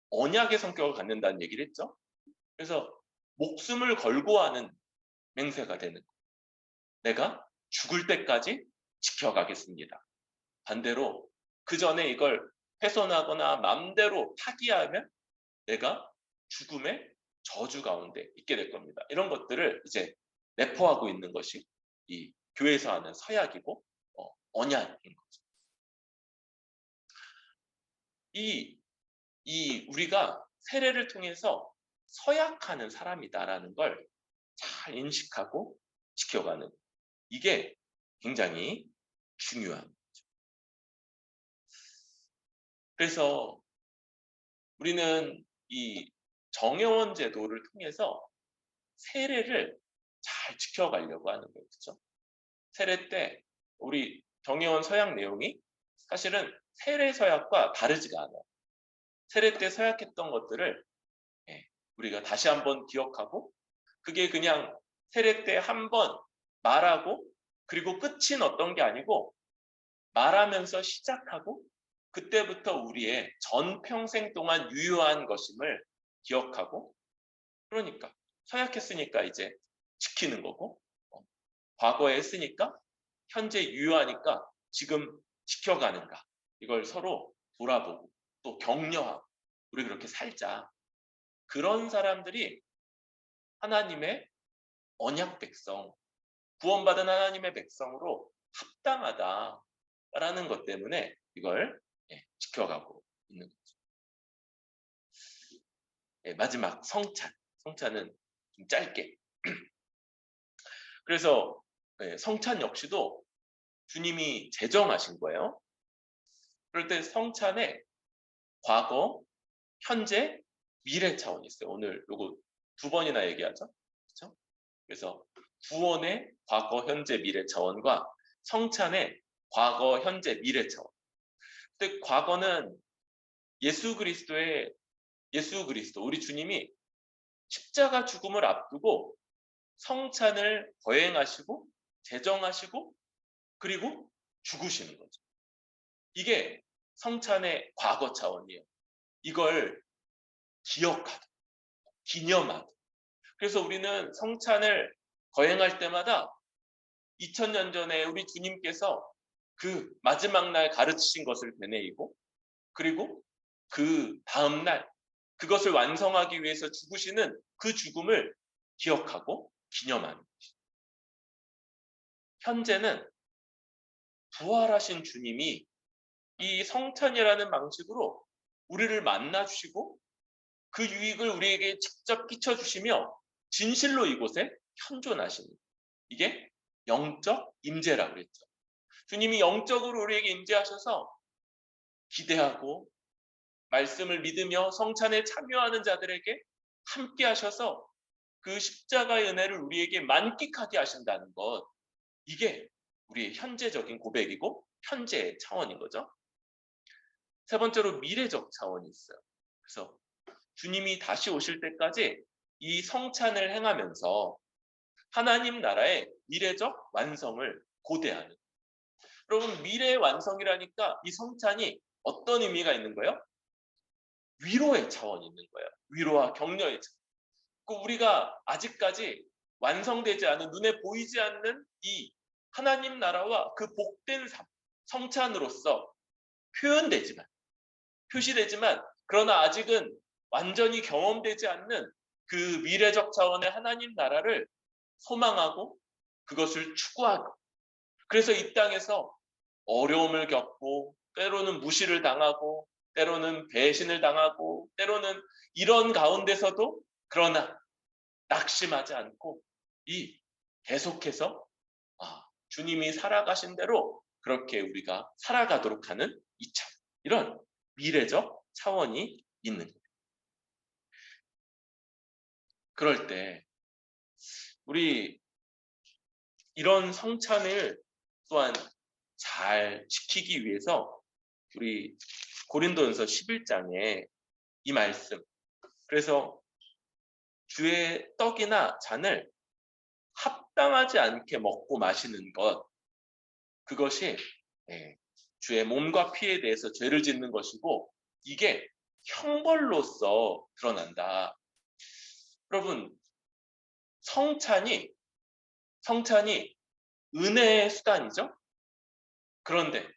언약의 성격을 갖는다는 얘기를 했죠. 그래서 목숨을 걸고 하는 맹세가 되는 거예요. 내가 죽을 때까지 지켜가겠습니다. 반대로 그 전에 이걸 훼손하거나 맘대로 타기하면 내가 죽음의 저주 가운데 있게 될 겁니다. 이런 것들을 이제 내포하고 있는 것이 이 교회에서 하는 서약이고 언약인 거죠. 우리가 세례를 통해서 서약하는 사람이다라는 걸 잘 인식하고 지켜가는, 이게 굉장히 중요한 거죠. 그래서 우리는 이 정회원 제도를 통해서 세례를 잘 지켜가려고 하는 거예요. 그렇죠? 세례 때 우리 정회원 서약 내용이 사실은 세례 서약과 다르지가 않아요. 세례 때 서약했던 것들을 우리가 다시 한번 기억하고, 그게 그냥 세례 때 한번 말하고 그리고 끝인 어떤 게 아니고, 말하면서 시작하고 그때부터 우리의 전평생 동안 유효한 것임을 기억하고, 그러니까 서약했으니까 이제 지키는 거고, 과거에 했으니까 현재 유효하니까 지금 지켜가는가, 이걸 서로 돌아보고 또 격려하고 우리 그렇게 살자. 그런 사람들이 하나님의 언약 백성, 구원받은 하나님의 백성으로 합당하다라는 것 때문에 이걸 지켜가고 있는 거죠. 마지막 성찬은 좀 짧게. 그래서 성찬 역시도 주님이 제정하신 거예요. 그럴 때 성찬에 과거, 현재, 미래 차원이 있어요. 오늘 요거 2번이나 얘기하죠. 그렇죠? 그래서 구원의 과거, 현재, 미래 차원과 성찬의 과거, 현재, 미래 차원. 근데 과거는 예수 그리스도, 우리 주님이 십자가 죽음을 앞두고 성찬을 거행하시고 제정하시고 그리고 죽으시는 거죠. 이게 성찬의 과거 차원이에요. 이걸 기억하다, 기념하다. 그래서 우리는 성찬을 거행할 때마다 2000년 전에 우리 주님께서 그 마지막 날 가르치신 것을 되뇌이고, 그리고 그 다음 날 그것을 완성하기 위해서 죽으시는 그 죽음을 기억하고 기념하는 것이죠. 현재는 부활하신 주님이 이 성찬이라는 방식으로 우리를 만나주시고 그 유익을 우리에게 직접 끼쳐주시며 진실로 이곳에 현존하십니다. 이게 영적 임재라고 그랬죠. 주님이 영적으로 우리에게 임재하셔서 기대하고 말씀을 믿으며 성찬에 참여하는 자들에게 함께 하셔서 그 십자가의 은혜를 우리에게 만끽하게 하신다는 것, 이게 우리의 현재적인 고백이고 현재의 차원인 거죠. 세 번째로 미래적 차원이 있어요. 그래서 주님이 다시 오실 때까지 이 성찬을 행하면서 하나님 나라의 미래적 완성을 고대하는. 여러분, 미래의 완성이라니까 이 성찬이 어떤 의미가 있는 거예요? 위로의 차원이 있는 거예요. 위로와 격려의 차원. 우리가 아직까지 완성되지 않은, 눈에 보이지 않는 이 하나님 나라와 그 복된 삶, 성찬으로서 표시되지만 그러나 아직은 완전히 경험되지 않는 그 미래적 차원의 하나님 나라를 소망하고 그것을 추구하고, 그래서 이 땅에서 어려움을 겪고 때로는 무시를 당하고 때로는 배신을 당하고 때로는 이런 가운데서도 그러나 낙심하지 않고 계속해서 주님이 살아가신 대로 그렇게 우리가 살아가도록 하는 이런 미래적 차원이 있는 거예요. 그럴 때 우리 이런 성찬을 또한 잘 지키기 위해서 우리 고린도전서 11장에 이 말씀, 그래서 주의 떡이나 잔을 합당하지 않게 먹고 마시는 것, 그것이 주의 몸과 피에 대해서 죄를 짓는 것이고 이게 형벌로서 드러난다. 여러분, 성찬이 은혜의 수단이죠. 그런데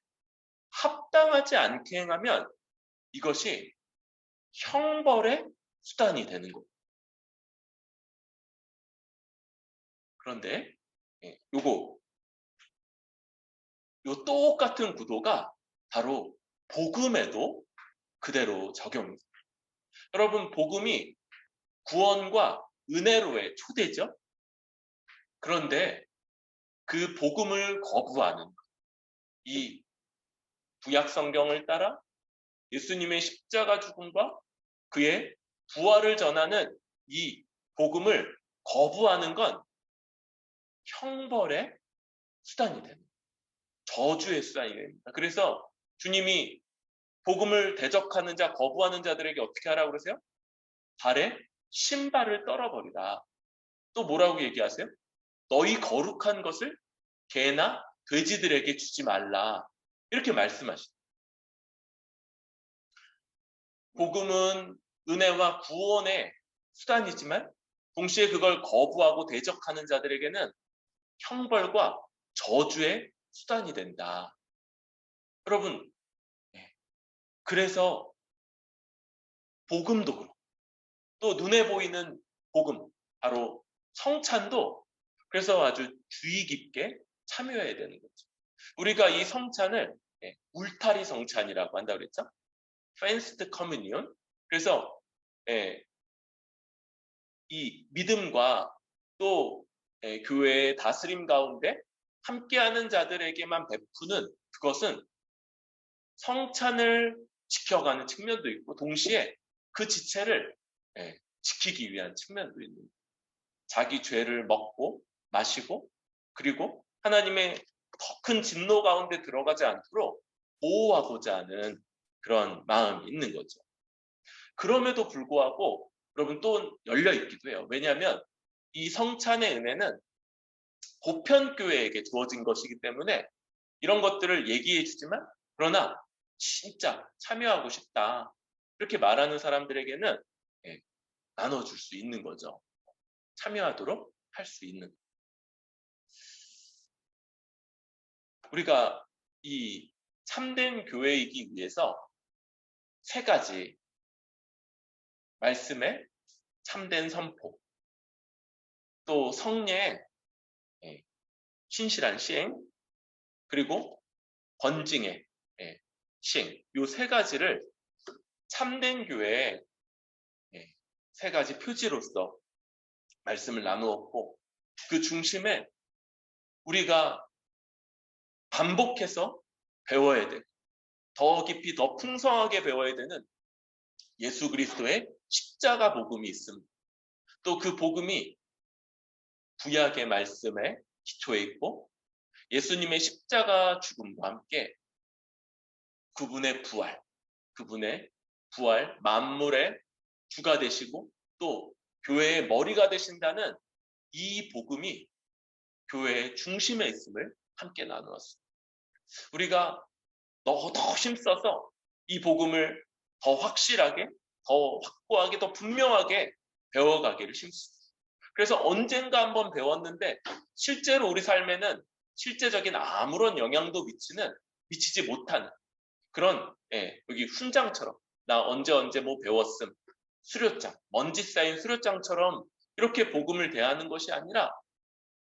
합당하지 않게 행하면 이것이 형벌의 수단이 되는 거예요. 그런데 요 똑같은 구도가 바로 복음에도 그대로 적용입니다. 여러분, 복음이 구원과 은혜로의 초대죠. 그런데 그 복음을 거부하는 이 구약 성경을 따라 예수님의 십자가 죽음과 그의 부활을 전하는 이 복음을 거부하는 건 형벌의 수단이 됩니다. 저주의 수단이 됩니다. 그래서 주님이 복음을 대적하는 자, 거부하는 자들에게 어떻게 하라고 그러세요? 발에 신발을 떨어버리라. 또 뭐라고 얘기하세요? 너희 거룩한 것을 개나 돼지들에게 주지 말라. 이렇게 말씀하시죠. 복음은 은혜와 구원의 수단이지만 동시에 그걸 거부하고 대적하는 자들에게는 형벌과 저주의 수단이 된다. 여러분, 그래서 복음도 그렇고 또 눈에 보이는 복음, 바로 성찬도 그래서 아주 주의 깊게 참여해야 되는 거죠. 우리가 이 성찬을 울타리 성찬이라고 한다고 그랬죠. fenced communion. 그래서 이 믿음과 또 교회의 다스림 가운데 함께하는 자들에게만 베푸는 그것은 성찬을 지켜가는 측면도 있고 동시에 그 지체를 지키기 위한 측면도 있는 거예요. 자기 죄를 먹고 마시고 그리고 하나님의 더 큰 진노 가운데 들어가지 않도록 보호하고자 하는 그런 마음이 있는 거죠. 그럼에도 불구하고 여러분 또 열려 있기도 해요. 왜냐하면 이 성찬의 은혜는 보편교회에게 주어진 것이기 때문에 이런 것들을 얘기해 주지만 그러나 진짜 참여하고 싶다 이렇게 말하는 사람들에게는 나눠줄 수 있는 거죠. 참여하도록 할 수 있는. 우리가 이 참된 교회이기 위해서 세 가지 말씀의 참된 선포, 또 성례의 신실한 시행, 그리고 번징의 시행, 이 세 가지를 참된 교회의 세 가지 표지로서 말씀을 나누었고 그 중심에 우리가 반복해서 배워야 되고 더 깊이 더 풍성하게 배워야 되는 예수 그리스도의 십자가 복음이 있습니다. 또 그 복음이 구약의 말씀에 기초에 있고 예수님의 십자가 죽음과 함께 그분의 부활, 만물의 주가 되시고 또 교회의 머리가 되신다는 이 복음이 교회의 중심에 있음을 함께 나누었습니다. 우리가 더 힘써서 이 복음을 더 확실하게, 더 확고하게, 더 분명하게 배워가기를 힘씁니다. 그래서 언젠가 한번 배웠는데 실제로 우리 삶에는 실제적인 아무런 영향도 미치지 못하는 그런 여기 훈장처럼 나 언제 뭐 배웠음, 수료장, 먼지 쌓인 수료장처럼 이렇게 복음을 대하는 것이 아니라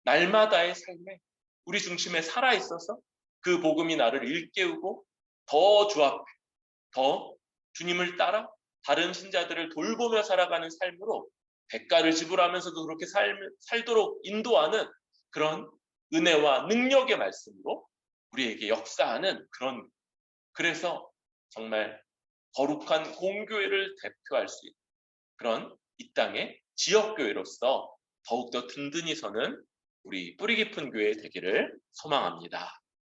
날마다의 삶에 우리 중심에 살아있어서 그 복음이 나를 일깨우고 더 주 앞에, 더 주님을 따라 다른 신자들을 돌보며 살아가는 삶으로 대가를 지불하면서도 그렇게 살도록 인도하는 그런 은혜와 능력의 말씀으로 우리에게 역사하는 그래서 정말 거룩한 공교회를 대표할 수 있는 그런 이 땅의 지역교회로서 더욱더 든든히 서는 우리 뿌리 깊은 교회 되기를 소망합니다.